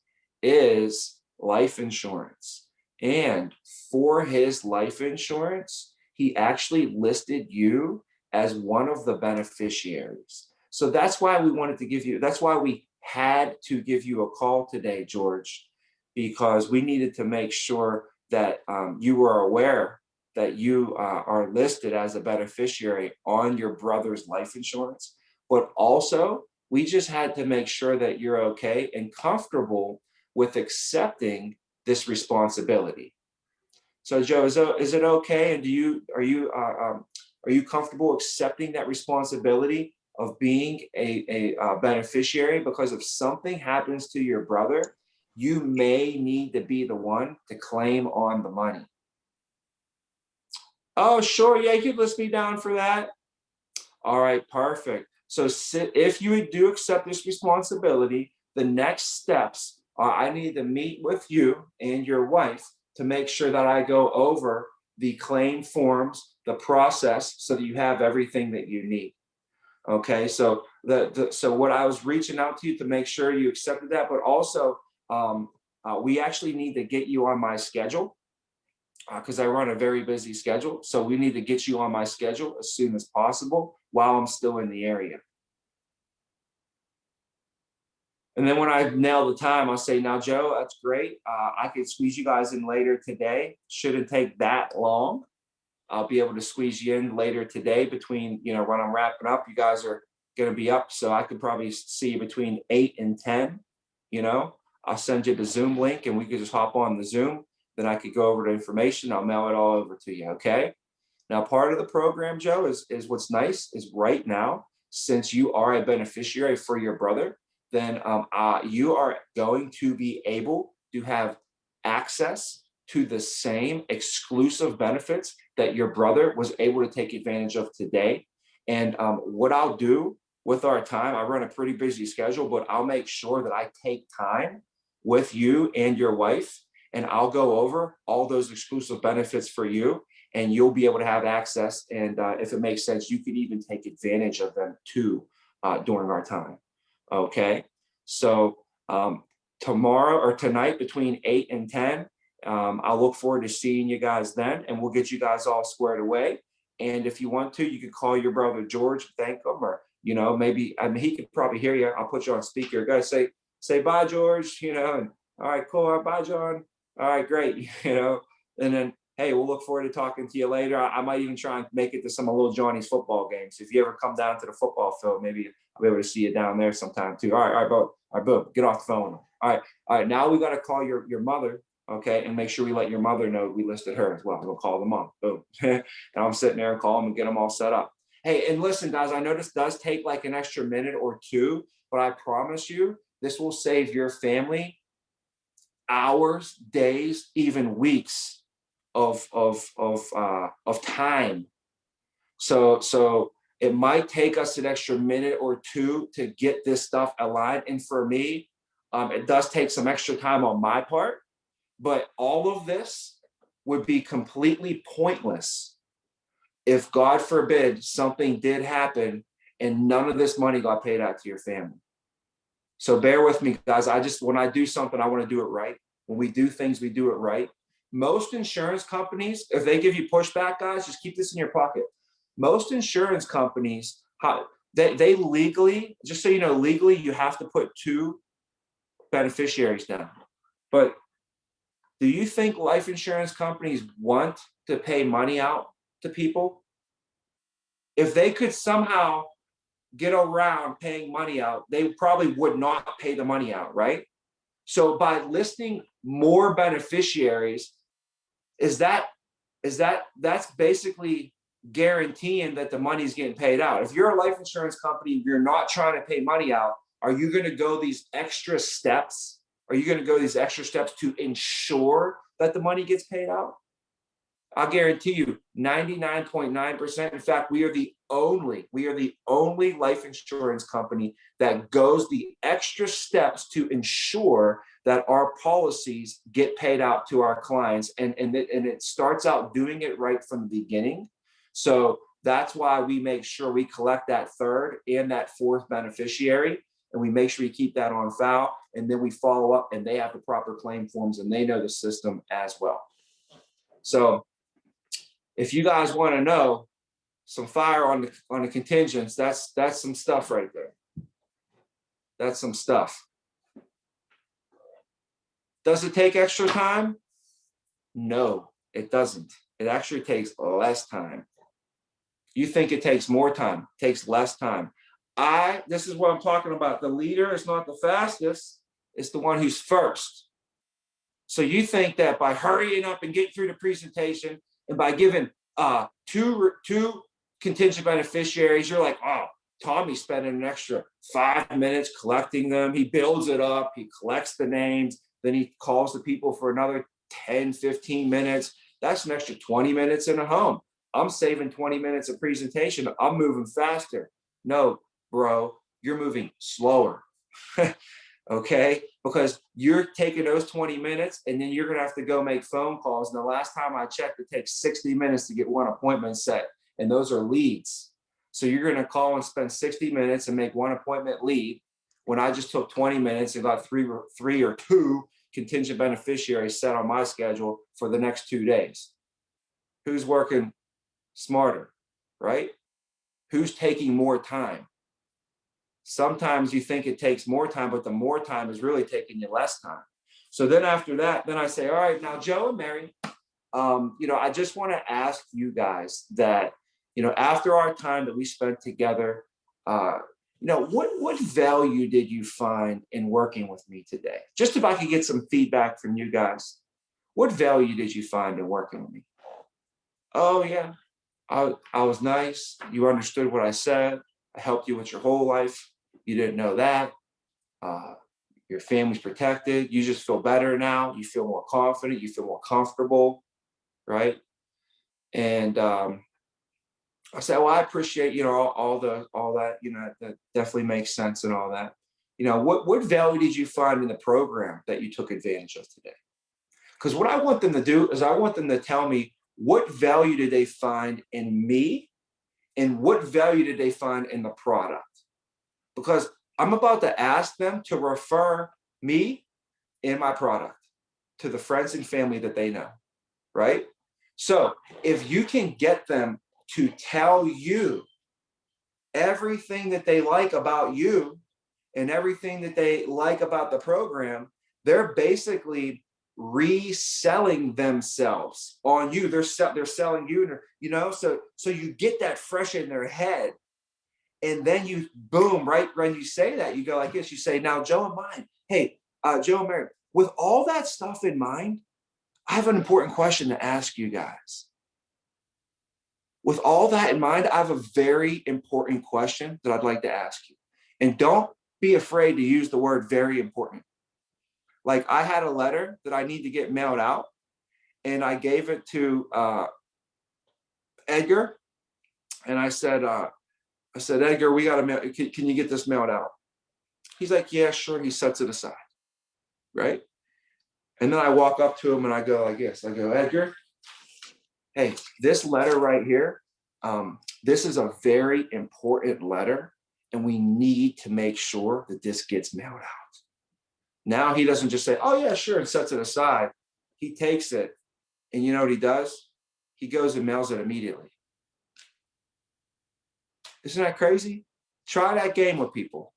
is life insurance. And for his life insurance, he actually listed you as one of the beneficiaries. So that's why we had to give you a call today, George, because we needed to make sure that you were aware that you are listed as a beneficiary on your brother's life insurance. But also, we just had to make sure that you're okay and comfortable with accepting this responsibility. So, Joe, is it okay? And are you comfortable accepting that responsibility of being a beneficiary? Because if something happens to your brother, you may need to be the one to claim on the money. Oh, sure. Yeah, you could list me down for that. All right, perfect. So if you do accept this responsibility, the next steps are I need to meet with you and your wife to make sure that I go over the claim forms, the process, so that you have everything that you need. Okay, so so what I was reaching out to you to make sure you accepted that, but also we actually need to get you on my schedule because I run a very busy schedule. So we need to get you on my schedule as soon as possible while I'm still in the area. And then when I nail the time, I'll say, now, Joe, that's great. I could squeeze you guys in later today. Shouldn't take that long. I'll be able to squeeze you in later today between, when I'm wrapping up, you guys are going to be up. So I could probably see you between 8 and 10, I'll send you the Zoom link and we could just hop on the Zoom. Then I could go over the information. I'll mail it all over to you. Okay. Now, part of the program, Joe, is what's nice is right now, since you are a beneficiary for your brother, then you are going to be able to have access to the same exclusive benefits that your brother was able to take advantage of today. And what I'll do with our time, I run a pretty busy schedule, but I'll make sure that I take time with you and your wife, and I'll go over all those exclusive benefits for you, and you'll be able to have access. And if it makes sense, you could even take advantage of them too during our time. Okay, so tomorrow or tonight between 8 and 10, I'll look forward to seeing you guys then, and we'll get you guys all squared away. And if you want to, you could call your brother George, thank him, or maybe he could probably hear you. I'll put you on speaker. Guys, say bye, George. And all right, cool. All right, bye, John. All right, great. And then hey, we'll look forward to talking to you later. I might even try and make it to some of little Johnny's football games. If you ever come down to the football field, maybe I'll be able to see you down there sometime too. All right, all right, boom. Get off the phone. All right. Now we got to call your mother, okay, and make sure we let your mother know we listed her as well. We'll call them on. Boom. And I'm sitting there and call them and get them all set up. Hey, and listen, guys, I know this does take like an extra minute or two, but I promise you, this will save your family hours, days, even weeks of time. So it might take us an extra minute or two to get this stuff aligned. And for me, it does take some extra time on my part, but all of this would be completely pointless if, God forbid, something did happen and none of this money got paid out to your family. So bear with me, guys. When I do something, I want to do it right. When we do things, we do it right. Most insurance companies, if they give you pushback, guys, just keep this in your pocket. Most insurance companies, they legally, just so you know, legally, you have to put 2 beneficiaries down. But do you think life insurance companies want to pay money out to people? If they could somehow get around paying money out, they probably would not pay the money out, right? So by listing more beneficiaries, that's basically guaranteeing that the money's getting paid out. If you're a life insurance company, you're not trying to pay money out, are you going to go these extra steps? Are you going to go these extra steps to ensure that the money gets paid out? I'll guarantee you 99.9%. In fact, we are the only life insurance company that goes the extra steps to ensure that our policies get paid out to our clients. And it starts out doing it right from the beginning. So that's why we make sure we collect that 3rd and that 4th beneficiary. And we make sure we keep that on file. And then we follow up and they have the proper claim forms and they know the system as well. So if you guys want to know some fire on the contingents, that's some stuff right there. That's some stuff. Does it take extra time? No, it doesn't. It actually takes less time. You think it takes more time, it takes less time. This is what I'm talking about. The leader is not the fastest, it's the one who's first. So you think that by hurrying up and getting through the presentation and by giving two contingent beneficiaries, you're like, oh, Tommy's spending an extra 5 minutes collecting them. He builds it up, he collects the names, then he calls the people for another 10, 15 minutes. That's an extra 20 minutes in a home. I'm saving 20 minutes of presentation. I'm moving faster. No, bro, you're moving slower. okay? Because you're taking those 20 minutes and then you're gonna have to go make phone calls. And the last time I checked, it takes 60 minutes to get one appointment set, and those are leads. So you're gonna call and spend 60 minutes and make one appointment lead, when I just took 20 minutes and got three or two contingent beneficiaries set on my schedule for the next 2 days. Who's working smarter, right? Who's taking more time? Sometimes you think it takes more time, but the more time is really taking you less time. So then after that, then I say, all right, now Joe and Mary, I just want to ask you guys that, after our time that we spent together, what value did you find in working with me today? Just if I could get some feedback from you guys, what value did you find in working with me? Oh yeah, I was nice. You understood what I said. I helped you with your whole life. You didn't know that. Your family's protected. You just feel better now. You feel more confident. You feel more comfortable, right? And I said, well, I appreciate, all that, that definitely makes sense and all that. What value did you find in the program that you took advantage of today? Because what I want them to do is I want them to tell me, what value did they find in me, and what value did they find in the product? Because I'm about to ask them to refer me and my product to the friends and family that they know, right? So if you can get them to tell you everything that they like about you and everything that they like about the program, they're basically reselling themselves on you. They're selling you, so you get that fresh in their head. And then you, boom, right when you say that, you go like this. You say, now, Joe and mine, hey, Joe and Mary, with all that stuff in mind, I have an important question to ask you guys. With all that in mind, I have a very important question that I'd like to ask you. And don't be afraid to use the word very important. Like, I had a letter that I need to get mailed out, and I gave it to Edgar. And I said, Edgar, we got to mail. Can you get this mailed out? He's like, yeah, sure. He sets it aside, right? And then I walk up to him and I go like this. I go, Edgar, hey, this letter right here, this is a very important letter, and we need to make sure that this gets mailed out. Now he doesn't just say, oh yeah, sure, and sets it aside. He takes it, and you know what he does? He goes and mails it immediately. Isn't that crazy? Try that game with people.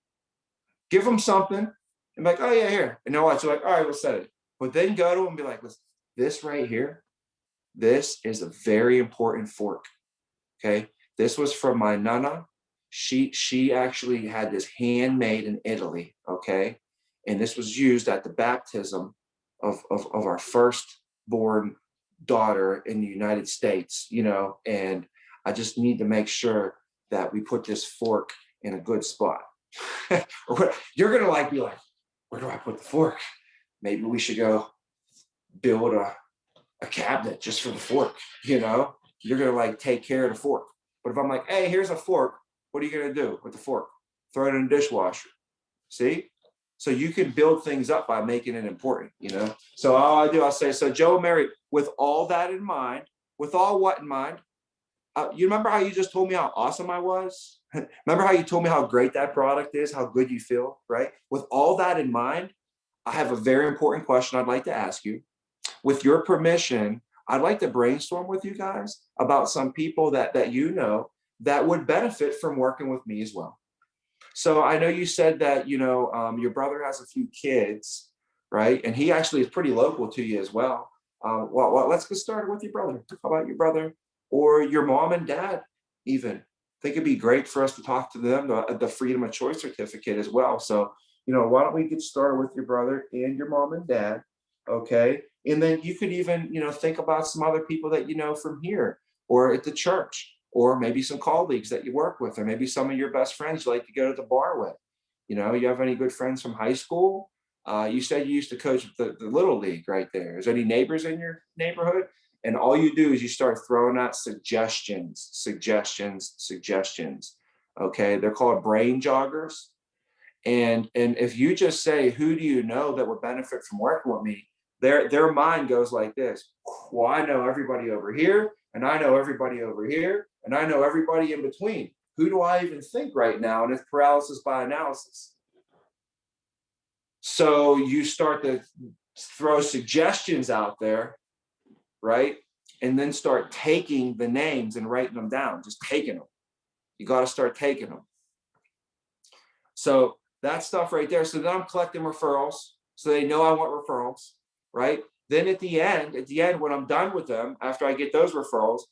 Give them something and be like, oh yeah, here. And they'll watch. You're like, all right, we'll set it. But then go to them and be like, listen, this right here, this is a very important fork. Okay. This was from my nana. She actually had this handmade in Italy. Okay. And this was used at the baptism of our firstborn daughter in the United States, and I just need to make sure that we put this fork in a good spot. You're going to be like, where do I put the fork? Maybe we should go build a cabinet just for the fork, You're going to take care of the fork. But if I'm like, hey, here's a fork, what are you going to do with the fork? Throw it in the dishwasher. See? So you can build things up by making it important, So all I do, I'll say, so Joe and Mary, with all that in mind, with all what in mind, you remember how you just told me how awesome I was? Remember how you told me how great that product is, how good you feel, right? With all that in mind, I have a very important question I'd like to ask you. With your permission, I'd like to brainstorm with you guys about some people that that would benefit from working with me as well. So I know you said that, your brother has a few kids, right? And he actually is pretty local to you as well. Well, let's get started with your brother. How about your brother or your mom and dad even? I think it'd be great for us to talk to them, the freedom of choice certificate as well. So, why don't we get started with your brother and your mom and dad, okay? And then you could even, think about some other people that you know from here or at the church, or maybe some colleagues that you work with, or maybe some of your best friends you like to go to the bar with. You have any good friends from high school? You said you used to coach the Little League right there. Is there any neighbors in your neighborhood? And all you do is you start throwing out suggestions. Okay, they're called brain joggers. And if you just say, who do you know that would benefit from working with me? Their mind goes like this. Well, I know everybody over here, and I know everybody over here, and I know everybody in between. Who do I even think right now? And it's paralysis by analysis. So you start to throw suggestions out there, right? And then start taking the names and writing them down, just taking them. You got to start taking them. So that stuff right there. So then I'm collecting referrals. So they know I want referrals, right? Then at the end, when I'm done with them, after I get those referrals,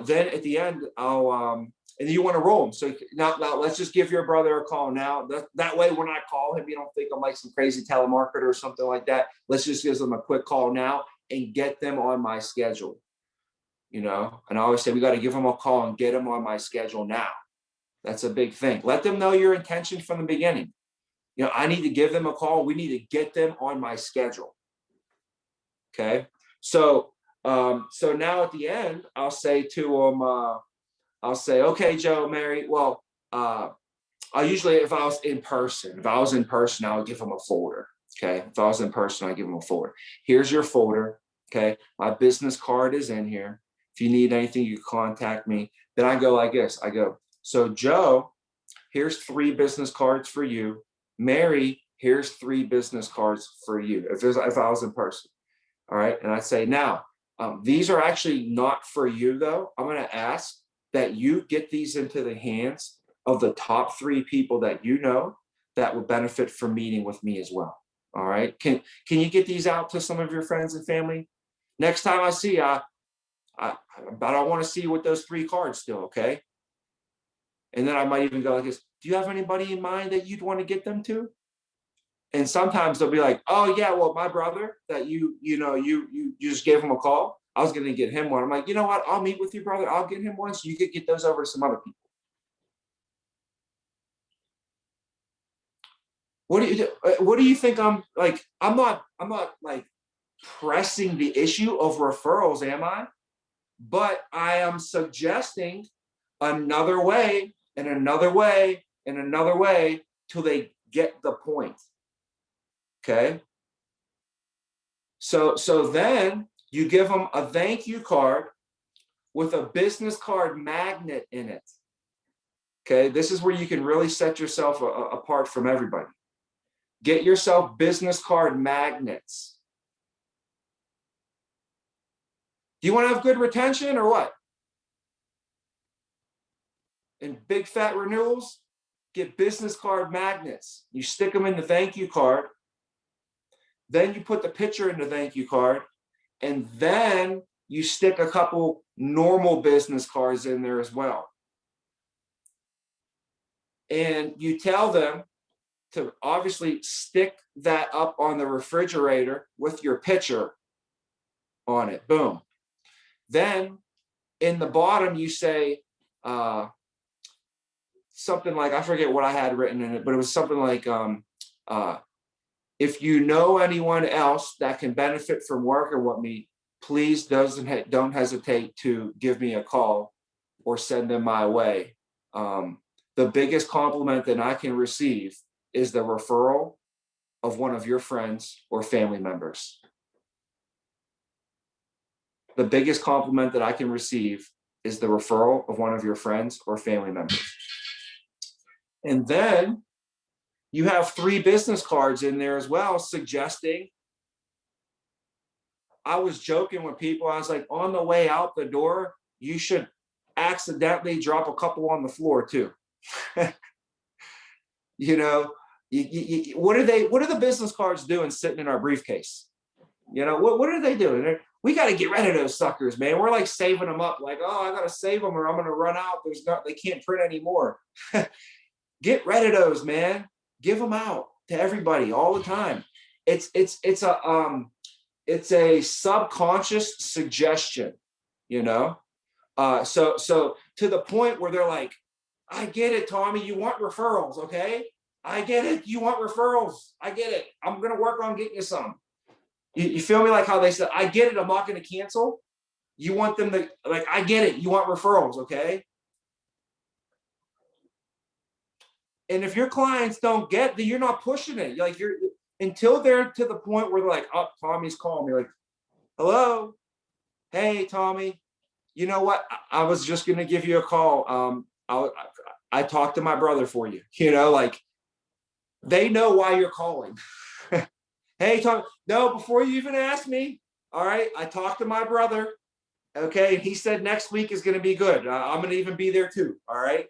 then at the end, I'll, and you want to roll them. So now let's just give your brother a call now. That way, when I call him, you don't think I'm like some crazy telemarketer or something like that. Let's just give them a quick call now and get them on my schedule, you know? And I always say, we got to give them a call and get them on my schedule now. That's a big thing. Let them know your intention from the beginning. You know, I need to give them a call. We need to get them on my schedule. Okay. So now at the end, I'll say to them, I'll say, okay, Joe, Mary, well, I usually, if I was in person, I would give them a folder. Okay. If I was in person, I give them a folder. Here's your folder. Okay. My business card is in here. If you need anything, you contact me. Then I go like this. I go, so Joe, here's 3 business cards for you. Mary, here's 3 business cards for you. If I was in person. All right. And I say, now, these are actually not for you though. I'm going to ask that you get these into the hands of the top 3 people that you know that would benefit from meeting with me as well. All right. Can you get these out to some of your friends and family? Next time I see you, but I want to see you with those 3 cards still. Okay. And then I might even go like this. Do you have anybody in mind that you'd want to get them to? And sometimes they'll be like, oh yeah, well, my brother that you just gave him a call. I was going to get him one. I'm like, you know what? I'll meet with your brother. I'll get him one so you could get those over to some other people. What do you think I'm like? I'm not like pressing the issue of referrals, am I? But I am suggesting another way and another way and another way till they get the point. Okay. So then you give them a thank you card with a business card magnet in it. Okay. This is where you can really set yourself apart from everybody. Get yourself business card magnets. Do you want to have good retention or what? And big fat renewals, get business card magnets. You stick them in the thank you card. Then you put the picture in the thank you card. And then you stick a couple normal business cards in there as well. And you tell them to obviously stick that up on the refrigerator with your picture on it. Boom. Then in the bottom, you say something like, I forget what I had written in it, but it was something like, if you know anyone else that can benefit from working with me, please don't hesitate to give me a call or send them my way. The biggest compliment that I can receive is the referral of one of your friends or family members. The biggest compliment that I can receive is the referral of one of your friends or family members. And then you have 3 business cards in there as well, suggesting. I was joking with people. I was like, on the way out the door, you should accidentally drop a couple on the floor too. You know, what are the business cards doing sitting in our briefcase? You know, what are they doing? We got to get rid of those suckers, man. We're like saving them up, like, oh, I got to save them or I'm going to run out. They can't print anymore. Get rid of those, man. Give them out to everybody all the time. It's a subconscious suggestion, you know? So to the point where they're like, I get it, Tommy, you want referrals, okay? I get it, you want referrals. I get it. I'm going to work on getting you some. You feel me? Like how they said, I get it, I'm not going to cancel. You want them to, like, I get it, you want referrals, okay? And if your clients don't get, then you're not pushing it. Like you're until they're to the point where they're like, oh, Tommy's calling me. Like, hello, hey, Tommy. You know what? I was just gonna give you a call. I talked to my brother for you. You know, like they know why you're calling. Hey, Tommy. No, before you even ask me. All right, I talked to my brother. Okay, and he said next week is gonna be good. I'm gonna even be there too. All right,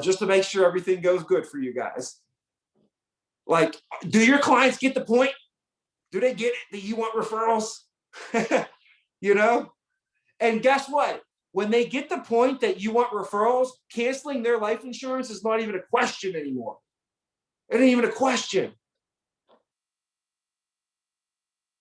just to make sure everything goes good for you guys. Like, do your clients get the point? Do they get it that you want referrals? You know? And guess what? When they get the point that you want referrals, canceling their life insurance is not even a question anymore. It ain't even a question.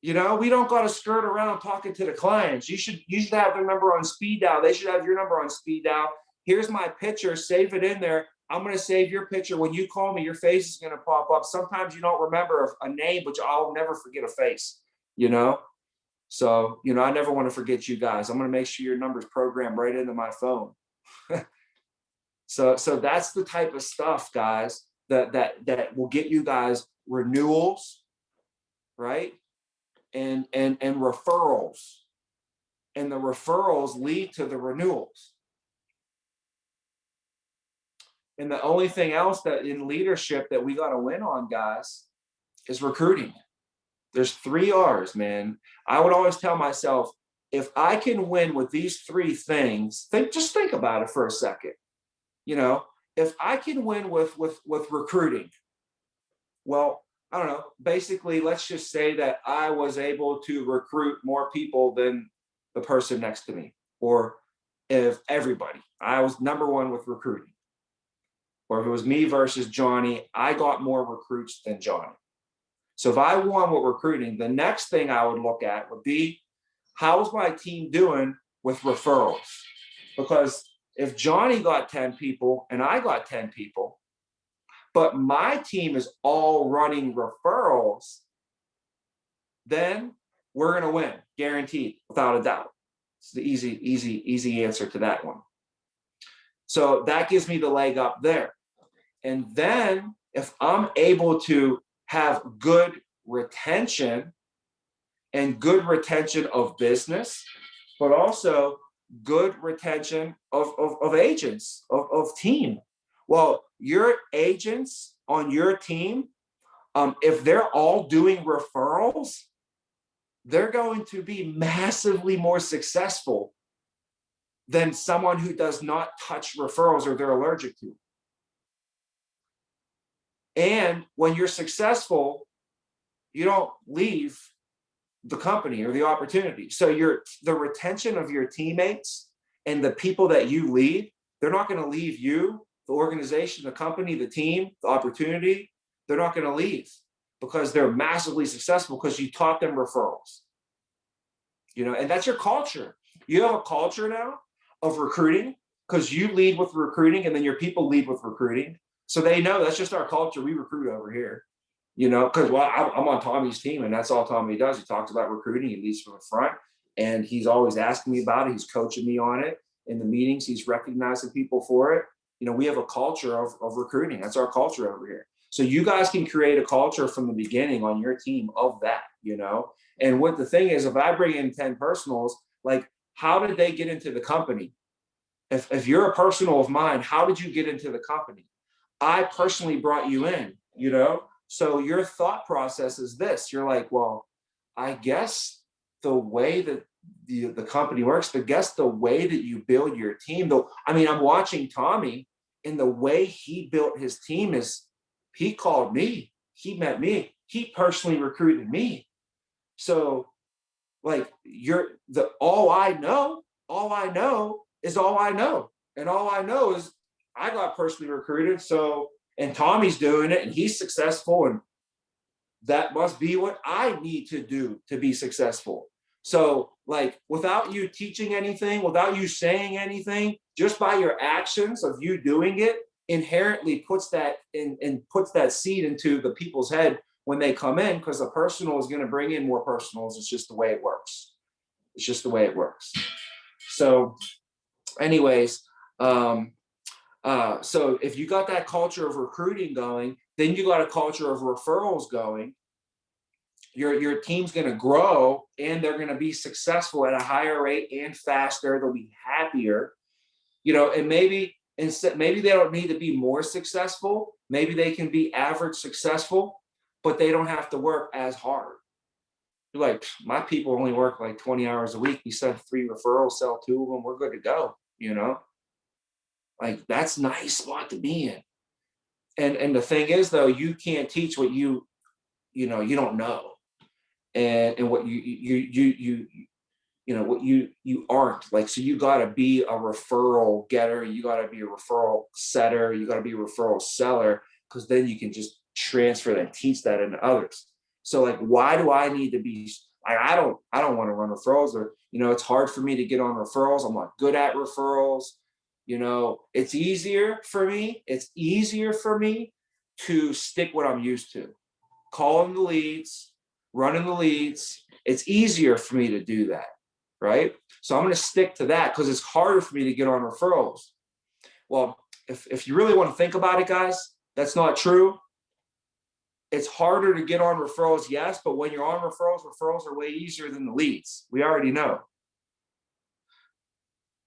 You know, we don't got to skirt around talking to the clients. You should have their number on speed dial. They should have your number on speed dial. Here's my picture. Save it in there. I'm going to save your picture. When you call me, your face is going to pop up. Sometimes you don't remember a name, but I'll never forget a face, you know? So, you know, I never want to forget you guys. I'm going to make sure your number's programmed right into my phone. So that's the type of stuff, guys, that will get you guys renewals, right? And referrals. And the referrals lead to the renewals. And the only thing else that in leadership that we got to win on, guys, is recruiting. There's 3 R's, man. I would always tell myself, if I can win with these 3 things, just think about it for a second. You know, if I can win with recruiting, well, I don't know, basically, let's just say that I was able to recruit more people than the person next to me, or if everybody, I was number 1 with recruiting. Or if it was me versus Johnny, I got more recruits than Johnny. So if I won with recruiting, the next thing I would look at would be, how's my team doing with referrals? Because if Johnny got 10 people and I got 10 people, but my team is all running referrals, then we're going to win, guaranteed, without a doubt. It's the easy answer to that one. So that gives me the leg up there. And then if I'm able to have good retention, and good retention of business, but also good retention of agents, of team. Well, your agents on your team, if they're all doing referrals, they're going to be massively more successful than someone who does not touch referrals or they're allergic to. And when you're successful, you don't leave the company or the opportunity. So the retention of your teammates and the people that you lead, they're not going to leave you, the organization, the company, the team, the opportunity. They're not going to leave because they're massively successful because you taught them referrals. You know, and that's your culture. You have a culture now of recruiting because you lead with recruiting and then your people lead with recruiting. So they know that's just our culture. We recruit over here, you know, because, well, I'm on Tommy's team and that's all Tommy does. He talks about recruiting. He leads from the front and he's always asking me about it. He's coaching me on it in the meetings. He's recognizing people for it. You know, we have a culture of recruiting. That's our culture over here. So you guys can create a culture from the beginning on your team of that, you know. And what the thing is, if I bring in 10 personals, like, how did they get into the company? If you're a personal of mine, how did you get into the company? I personally brought you in, you know? So your thought process is this. You're like, well, I guess the way that the company works, I guess the way that you build your team, though, I mean, I'm watching Tommy and the way he built his team is he called me, he met me, he personally recruited me. So like all I know is all I know. And all I know is I got personally recruited. So, and Tommy's doing it and he's successful. And that must be what I need to do to be successful. So like without you teaching anything, without you saying anything, just by your actions of you doing it, inherently puts that in and puts that seed into the people's head when they come in, because a personal is going to bring in more personals. It's just the way it works. It's just the way it works. So anyways, So if you got that culture of recruiting going, then you got a culture of referrals going. Your team's going to grow and they're going to be successful at a higher rate and faster. They'll be happier, and maybe maybe they don't need to be more successful. Maybe they can be average successful, but they don't have to work as hard. You're like, my people only work like 20 hours a week. You send 3 referrals, sell 2 of them, we're good to go. Like that's a nice spot to be in. And the thing is though, you can't teach what you don't know, and what what you aren't. Like, so you got to be a referral getter, you got to be a referral setter, you got to be a referral seller, because then you can just transfer that and teach that into others. So like, why do I need to be I don't want to run referrals, or it's hard for me to get on referrals. I'm not good at referrals. It's easier for me to stick what I'm used to, calling the leads, running the leads. It's easier for me to do that, right? So I'm going to stick to that because it's harder for me to get on referrals. Well, if you really want to think about it, guys, that's not true. It's harder to get on referrals, yes, but when you're on referrals are way easier than the leads. We already know.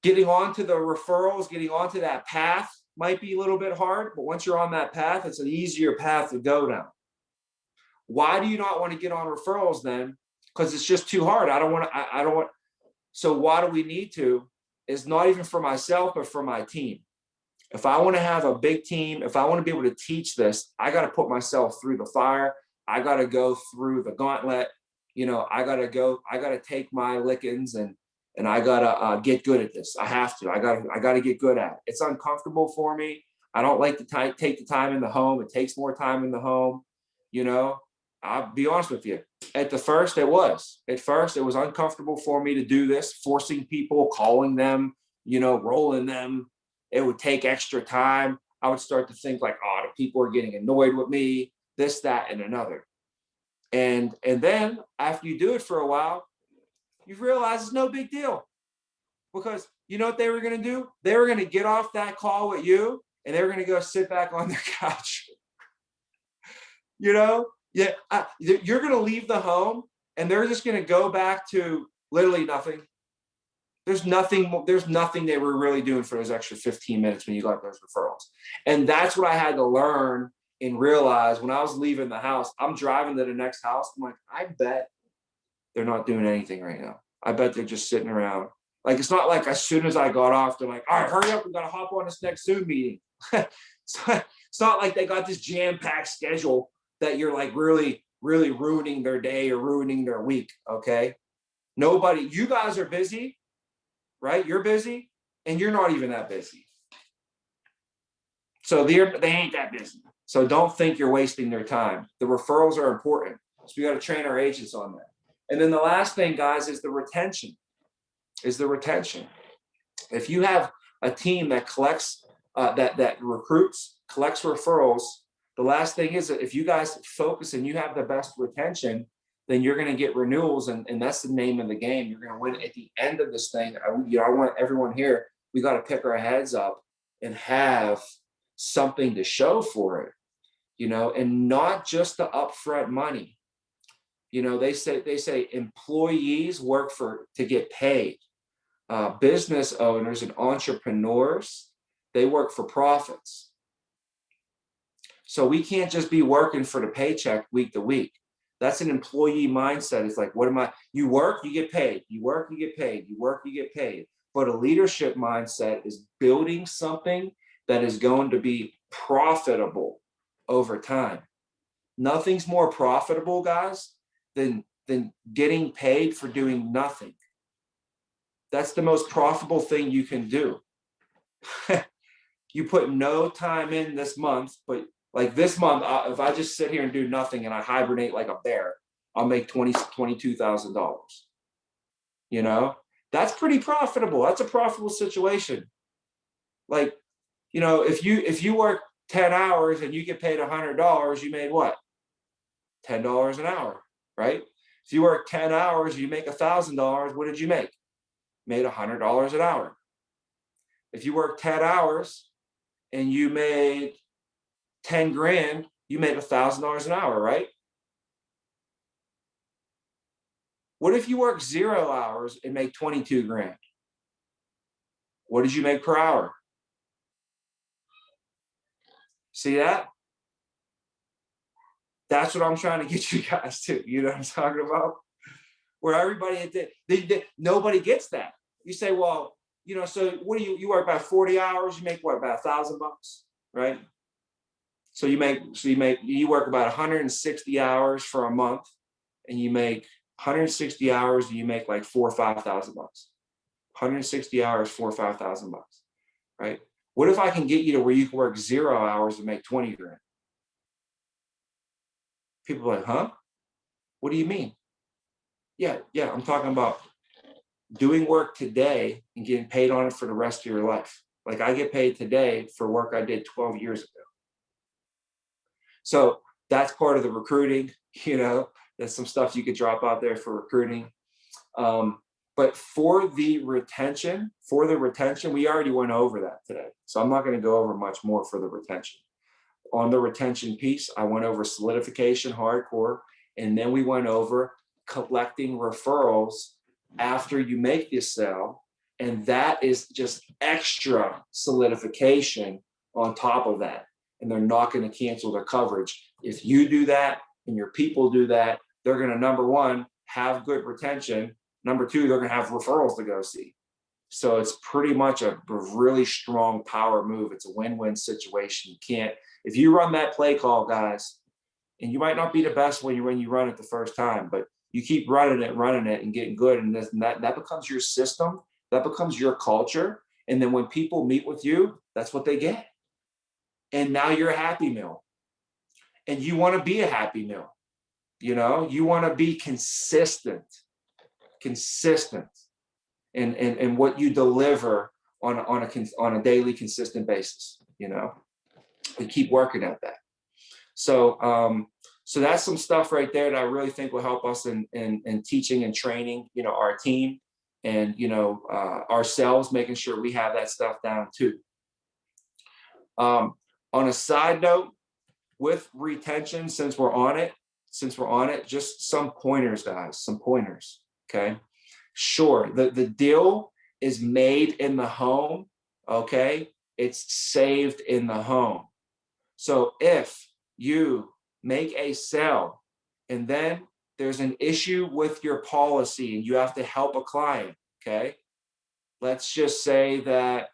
Getting onto the referrals, getting onto that path might be a little bit hard, but once you're on that path, it's an easier path to go down. Why do you not want to get on referrals then? Because it's just too hard. I don't want. So why do we need to? Is not even for myself, but for my team. If I want to have a big team, if I want to be able to teach this, I got to put myself through the fire. I got to go through the gauntlet. I got to take my lickings and I got to get good at this. I have to. I got to get good at it. It's uncomfortable for me. I don't like to take the time in the home. It takes more time in the home. I'll be honest with you. At first, it was uncomfortable for me to do this, forcing people, calling them, rolling them. It would take extra time. I would start to think like, oh, the people are getting annoyed with me, this, that, and another. And then after you do it for a while, you realize it's no big deal. Because you know what they were going to do? They were going to get off that call with you and they were going to go sit back on their couch. Yeah, you're going to leave the home and they're just going to go back to literally nothing. There's nothing they were really doing for those extra 15 minutes when you got those referrals. And that's what I had to learn and realize when I was leaving the house. I'm driving to the next house. I'm like, I bet they're not doing anything right now. I bet they're just sitting around. Like, it's not like as soon as I got off, they're like, all right, hurry up. We got to hop on this next Zoom meeting. It's not like they got this jam-packed schedule that you're like really, really ruining their day or ruining their week. Okay. You guys are busy, right? You're busy and you're not even that busy. So they ain't that busy. So don't think you're wasting their time. The referrals are important. So we got to train our agents on that. And then the last thing, guys, is the retention. If you have a team that collects, that recruits, collects referrals, the last thing is that if you guys focus and you have the best retention, then you're going to get renewals. And that's the name of the game. You're going to win at the end of this thing. I want everyone here, we got to pick our heads up and have something to show for it, and not just the upfront money. They say employees work to get paid. Business owners and entrepreneurs, they work for profits. So we can't just be working for the paycheck week to week. That's an employee mindset. It's like, you work, you get paid. You work, you get paid. You work, you get paid. But a leadership mindset is building something that is going to be profitable over time. Nothing's more profitable, guys, than getting paid for doing nothing. That's the most profitable thing you can do. You put no time in this month, but like this month, if I just sit here and do nothing and I hibernate like a bear, I'll make $22,000. That's pretty profitable. That's a profitable situation. Like, if you work 10 hours and you get paid $100, you made what? $10 an hour, right? If you work 10 hours, you make $1,000. What did you make? Made $100 an hour. If you work 10 hours and you made 10 grand, you make $1,000 an hour, right? What if you work 0 hours and make 22 grand? What did you make per hour? See that? That's what I'm trying to get you guys to. You know what I'm talking about? Where everybody, nobody gets that. You say, well, you know, so what do you work about 40 hours? You make what, about $1,000, right? So you work about 160 hours for a month, and you make 160 hours, and you make like $4,000 or $5,000. 160 hours, $4,000 or $5,000, right? What if I can get you to where you can work 0 hours and make 20 grand? People are like, huh? What do you mean? Yeah, I'm talking about doing work today and getting paid on it for the rest of your life. Like I get paid today for work I did 12 years ago. So that's part of the recruiting, you know, there's some stuff you could drop out there for recruiting. But for the retention, we already went over that today. So I'm not going to go over much more for the retention. On the retention piece, I went over solidification hardcore, and then we went over collecting referrals after you make the sale. And that is just extra solidification on top of that. And they're not going to cancel their coverage. If you do that and your people do that, they're going to, number one, have good retention. Number two, they're going to have referrals to go see. So it's pretty much a really strong power move. It's a win-win situation. You can't, if you run that play call, guys, and you might not be the best when you run it the first time, but you keep running it and getting good, and that becomes your system. That becomes your culture. And then when people meet with you, that's what they get. And now you're a happy meal. And you want to be a happy meal. You know, you want to be consistent in what you deliver on a daily consistent basis. You know, we keep working at that. So that's some stuff right there that I really think will help us in teaching and training, you know, our team and, you know, ourselves, making sure we have that stuff down too. On a side note, with retention, since we're on it, just some pointers, guys, some pointers. Okay. Sure. The deal is made in the home. Okay. It's saved in the home. So if you make a sale and then there's an issue with your policy and you have to help a client. Okay. Let's just say that,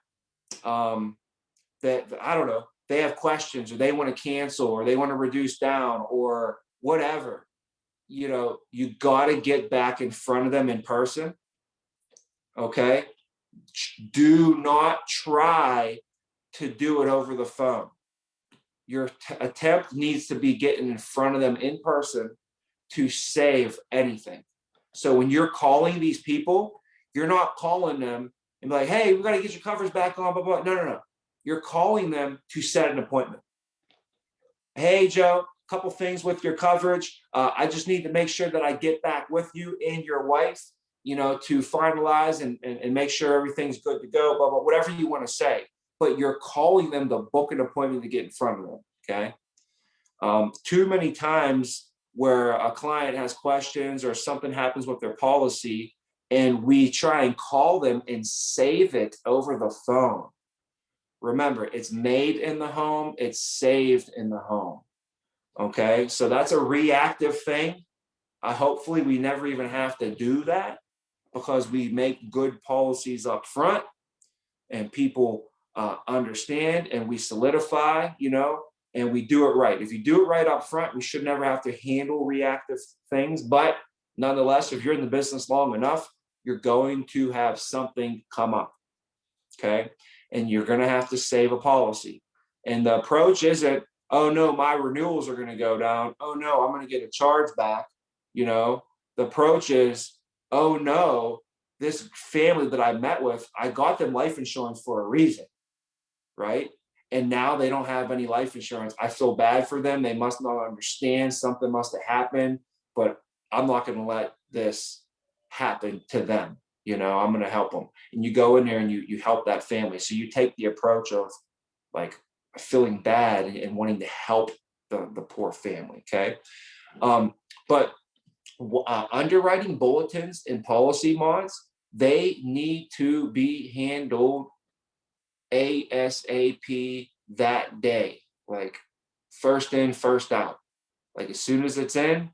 that, I don't know, they have questions or they want to cancel or they want to reduce down or whatever, you know, you got to get back in front of them in person. Okay. Do not try to do it over the phone. Your attempt needs to be getting in front of them in person to save anything. So when you're calling these people, you're not calling them and be like, hey, we got to get your coverage back on, blah, blah. No. You're calling them to set an appointment. Hey, Joe, a couple things with your coverage. I just need to make sure that I get back with you and your wife, you know, to finalize and make sure everything's good to go, blah, blah, whatever you want to say. But you're calling them to book an appointment to get in front of them, okay? Too many times where a client has questions or something happens with their policy and we try and call them and save it over the phone. Remember, it's made in the home, it's saved in the home, okay? So that's a reactive thing. Hopefully we never even have to do that because we make good policies up front and people understand and we solidify, you know, and we do it right. If you do it right up front, we should never have to handle reactive things. But nonetheless, if you're in the business long enough, you're going to have something come up, okay? And you're going to have to save a policy. And the approach isn't, oh no, my renewals are going to go down. Oh no, I'm going to get a charge back. You know, the approach is, oh no, this family that I met with, I got them life insurance for a reason, right? And now they don't have any life insurance. I feel bad for them. They must not understand. Something must have happened, but I'm not going to let this happen to them. You know, I'm going to help them. And you go in there and you help that family. So you take the approach of like, feeling bad and wanting to help the poor family. Okay. But underwriting bulletins and policy mods, they need to be handled ASAP that day, like first in, first out. Like as soon as it's in,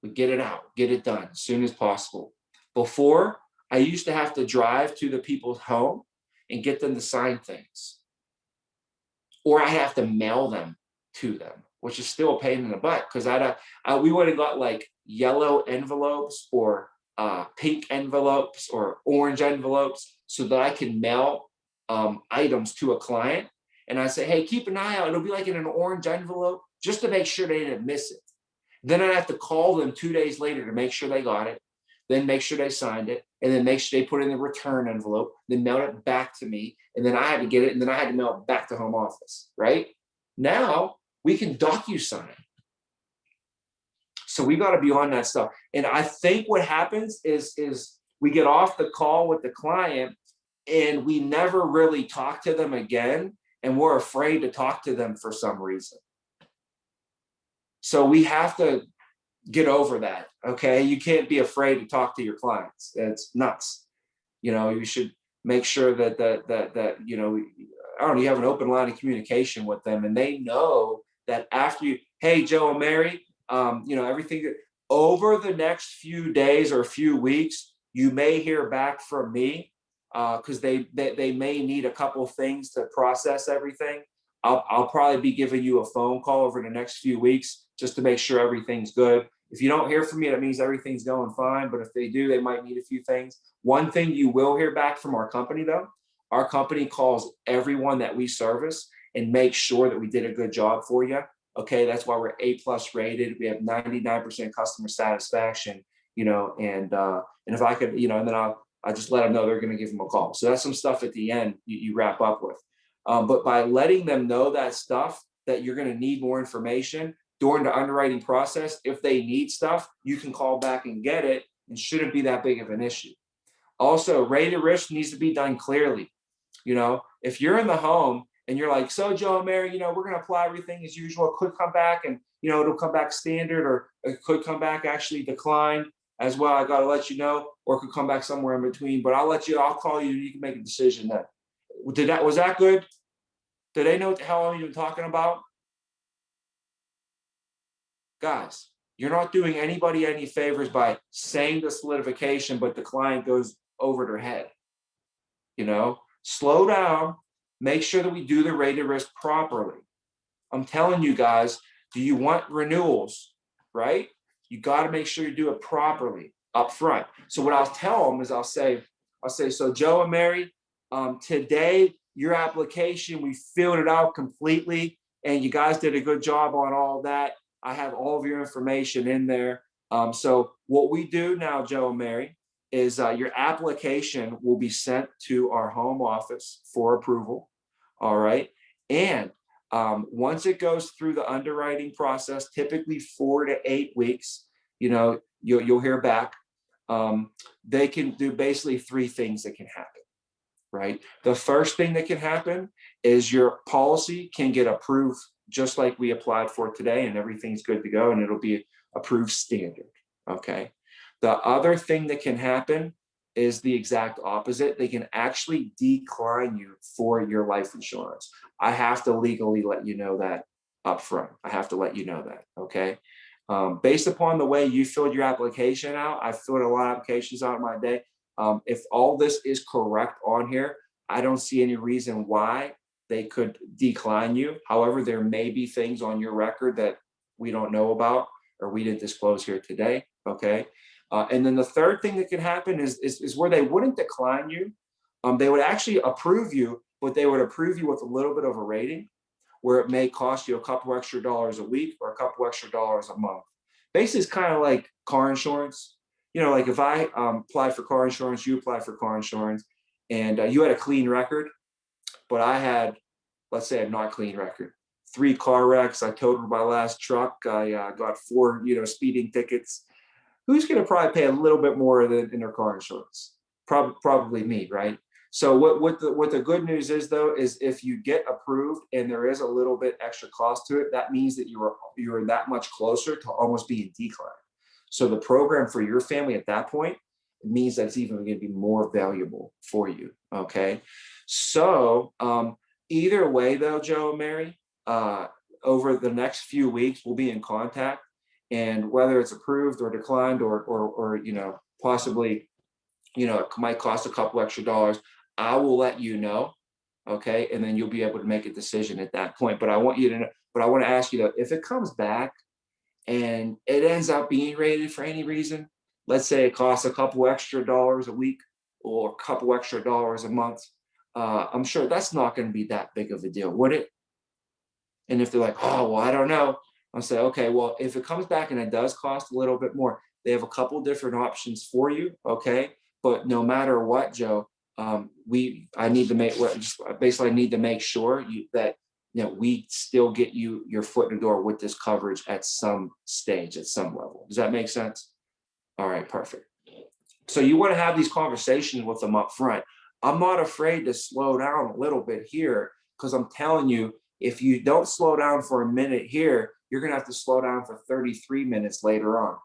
we get it out, get it done as soon as possible. Before, I used to have to drive to the people's home and get them to sign things. Or I have to mail them to them, which is still a pain in the butt because we would have got like yellow envelopes or pink envelopes or orange envelopes so that I can mail items to a client. And I say, hey, keep an eye out. It'll be like in an orange envelope just to make sure they didn't miss it. Then I have to call them 2 days later to make sure they got it, then make sure they signed it, and then make sure they put it in the return envelope, then mail it back to me. And then I had to get it, and then I had to mail it back to home office, right? Now we can DocuSign. So we got to be on that stuff. And I think what happens is we get off the call with the client and we never really talk to them again. And we're afraid to talk to them for some reason. So we have to get over that. Okay. You can't be afraid to talk to your clients. It's nuts. You know, you should make sure that, you know, I don't know, you have an open line of communication with them and they know that after you, hey, Joe and Mary, you know, everything over the next few days or a few weeks, you may hear back from me because they may need a couple of things to process everything. I'll probably be giving you a phone call over the next few weeks just to make sure everything's good. If you don't hear from me, that means everything's going fine. But if they do, they might need a few things. One thing you will hear back from our company, though, our company calls everyone that we service and makes sure that we did a good job for you. Okay, that's why we're A+ rated. We have 99% customer satisfaction. You know, and if I could, you know, and then I just let them know they're going to give them a call. So that's some stuff at the end you wrap up with. But by letting them know that stuff, that you're going to need more information during the underwriting process, if they need stuff, you can call back and get it and shouldn't be that big of an issue. Also, rated risk needs to be done clearly. You know, if you're in the home and you're like, so Joe and Mary, you know, we're going to apply everything as usual, it could come back and, you know, it'll come back standard or it could come back actually decline as well. I got to let you know, or it could come back somewhere in between, but I'll call you and you can make a decision then. Was that good? Do they know what the hell I'm even talking about? Guys, you're not doing anybody any favors by saying the solidification, but the client goes over their head. You know, slow down, make sure that we do the rated risk properly. I'm telling you guys, do you want renewals, right? You got to make sure you do it properly up front. So what I'll tell them is I'll say, so Joe and Mary, today, your application, we filled it out completely and you guys did a good job on all that. I have all of your information in there. So what we do now, Joe and Mary, is your application will be sent to our home office for approval. All right. And once it goes through the underwriting process, typically 4 to 8 weeks, you know, you'll hear back. They can do basically 3 things that can happen. Right. The first thing that can happen is your policy can get approved just like we applied for today and everything's good to go and it'll be approved standard. Okay. The other thing that can happen is the exact opposite. They can actually decline you for your life insurance. I have to legally let you know that up front. I have to let you know that. Okay. Based upon the way you filled your application out, I filled a lot of applications out in my day. If all this is correct on here, I don't see any reason why they could decline you. However, there may be things on your record that we don't know about or we didn't disclose here today. Okay. And then the third thing that could happen is where they wouldn't decline you. They would actually approve you, but they would approve you with a little bit of a rating where it may cost you a couple extra dollars a week or a couple extra dollars a month. Basically, it's kind of like car insurance. You know, like if I applied for car insurance, you applied for car insurance, and you had a clean record, but I had, let's say, a not clean record. 3 car wrecks. I totaled my last truck. I got 4, speeding tickets. Who's going to probably pay a little bit more than in their car insurance? Probably me, right? So what the good news is though, is if you get approved and there is a little bit extra cost to it, that means that you're that much closer to almost being declined. So the program for your family at that point, it means that it's even going to be more valuable for you. Okay. So either way though, Joe and Mary, over the next few weeks, we'll be in contact, and whether it's approved or declined or you know, possibly, you know, it might cost a couple extra dollars, I will let you know. Okay. And then you'll be able to make a decision at that point. But I want you to know, but I want to ask you though, if it comes back and it ends up being rated for any reason, let's say it costs a couple extra dollars a week or a couple extra dollars a month, I'm sure that's not going to be that big of a deal, would it? And if they're like, oh, well, I don't know, I'll say, okay, well, if it comes back and it does cost a little bit more, they have a couple different options for you. Okay. But no matter what, Joe, I need to make basically I need to make sure that you know, we still get you your foot in the door with this coverage at some stage, at some level. Does that make sense? All right, perfect. So you want to have these conversations with them up front. I'm not afraid to slow down a little bit here, because I'm telling you, if you don't slow down for a minute here, you're going to have to slow down for 33 minutes later on.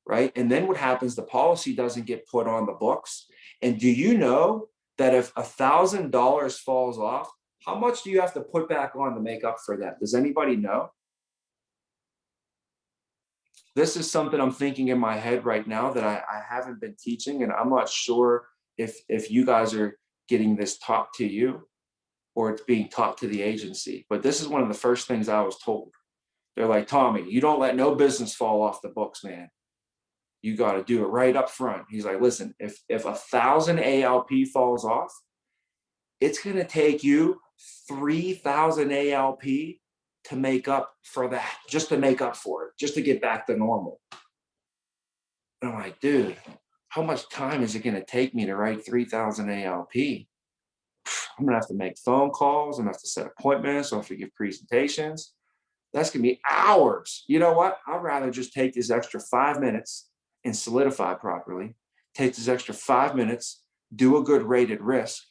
Right? And then what happens, the policy doesn't get put on the books. And do you know that if $1,000 falls off, how much do you have to put back on to make up for that? Does anybody know? This is something I'm thinking in my head right now that I haven't been teaching, and I'm not sure if you guys are getting this taught to you or it's being taught to the agency. But this is one of the first things I was told. They're like, Tommy, you don't let no business fall off the books, man. You got to do it right up front. He's like, listen, if 1,000 ALP falls off, it's going to take you 3,000 ALP to make up for that, just to make up for it, just to get back to normal. And I'm like, dude, how much time is it going to take me to write 3,000 ALP? I'm going to have to make phone calls. I'm going to have to set appointments. I'm going to have to give presentations. That's going to be hours. You know what? I'd rather just take this extra 5 minutes and solidify properly, take this extra 5 minutes, do a good rated risk,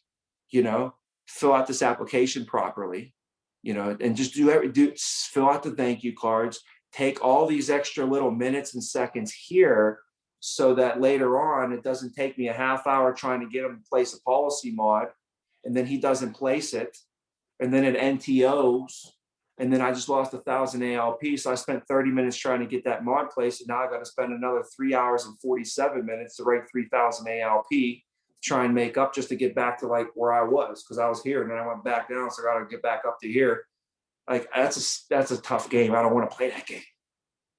you know, fill out this application properly, you know, and just fill out the thank you cards, take all these extra little minutes and seconds here so that later on, it doesn't take me a half hour trying to get him to place a policy mod, and then he doesn't place it, and then it NTOs, and then I just lost 1,000 ALP. So I spent 30 minutes trying to get that mod placed, and now I got to spend another 3 hours and 47 minutes to write 3,000 ALP, try and make up just to get back to like where I was, because I was here and then I went back down, so I got to get back up to here. Like that's a tough game. I don't want to play that game,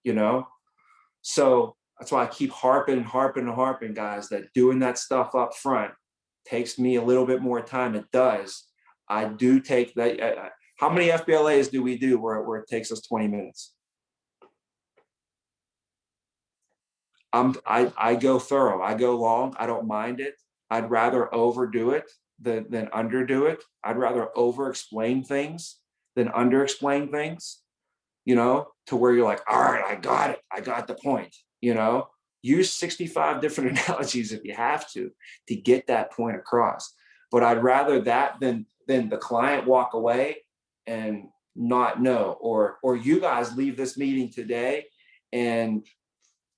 you know. So that's why I keep harping, guys, that doing that stuff up front takes me a little bit more time. It does. I do take that. How many FBLAs do we do where it takes us 20 minutes? I go thorough. I go long. I don't mind it. I'd rather overdo it than underdo it. I'd rather over explain things than under explain things, you know, to where you're like, all right, I got it. I got the point, you know. Use 65 different analogies if you have to get that point across. But I'd rather that than the client walk away and not know, or you guys leave this meeting today and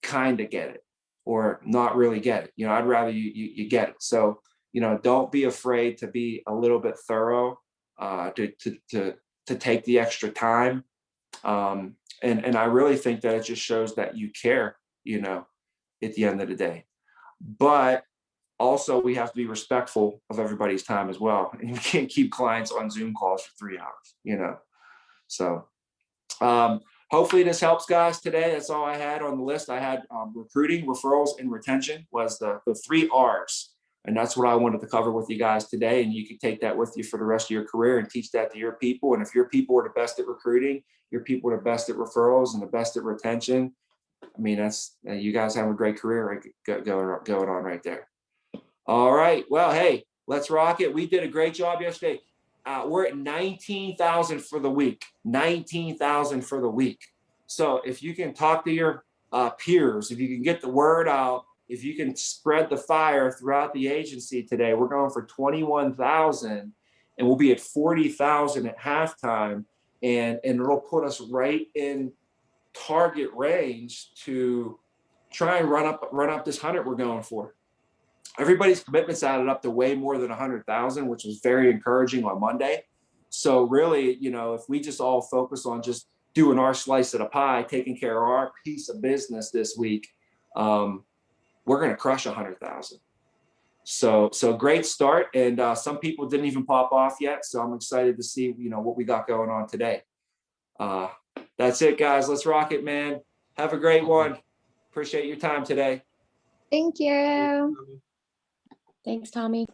kind of get it or not really get it. You know, I'd rather you get it. So, you know, don't be afraid to be a little bit thorough, to take the extra time. And I really think that it just shows that you care, you know, at the end of the day. But also we have to be respectful of everybody's time as well. And you can't keep clients on Zoom calls for 3 hours, you know. So hopefully this helps, guys, today. That's all I had on the list. I had recruiting, referrals, and retention was the 3 R's. And that's what I wanted to cover with you guys today. And you can take that with you for the rest of your career and teach that to your people. And if your people are the best at recruiting, your people are the best at referrals and the best at retention, I mean, that's you guys have a great career going on right there. All right. Well, hey, let's rock it. We did a great job yesterday. We're at 19,000 for the week. 19,000 for the week. So if you can talk to your peers, if you can get the word out if you can spread the fire throughout the agency today, we're going for 21,000 and we'll be at 40,000 at halftime. And it'll put us right in target range to try and run up this 100 we're going for. Everybody's commitments added up to way more than 100,000, which was very encouraging on Monday. So really, you know, if we just all focus on just doing our slice of the pie, taking care of our piece of business this week, we're going to crush 100,000. So great start. And some people didn't even pop off yet. So I'm excited to see, you know, what we got going on today. That's it, guys. Let's rock it, man. Have a great one. Appreciate your time today. Thank you. Thanks, Tommy.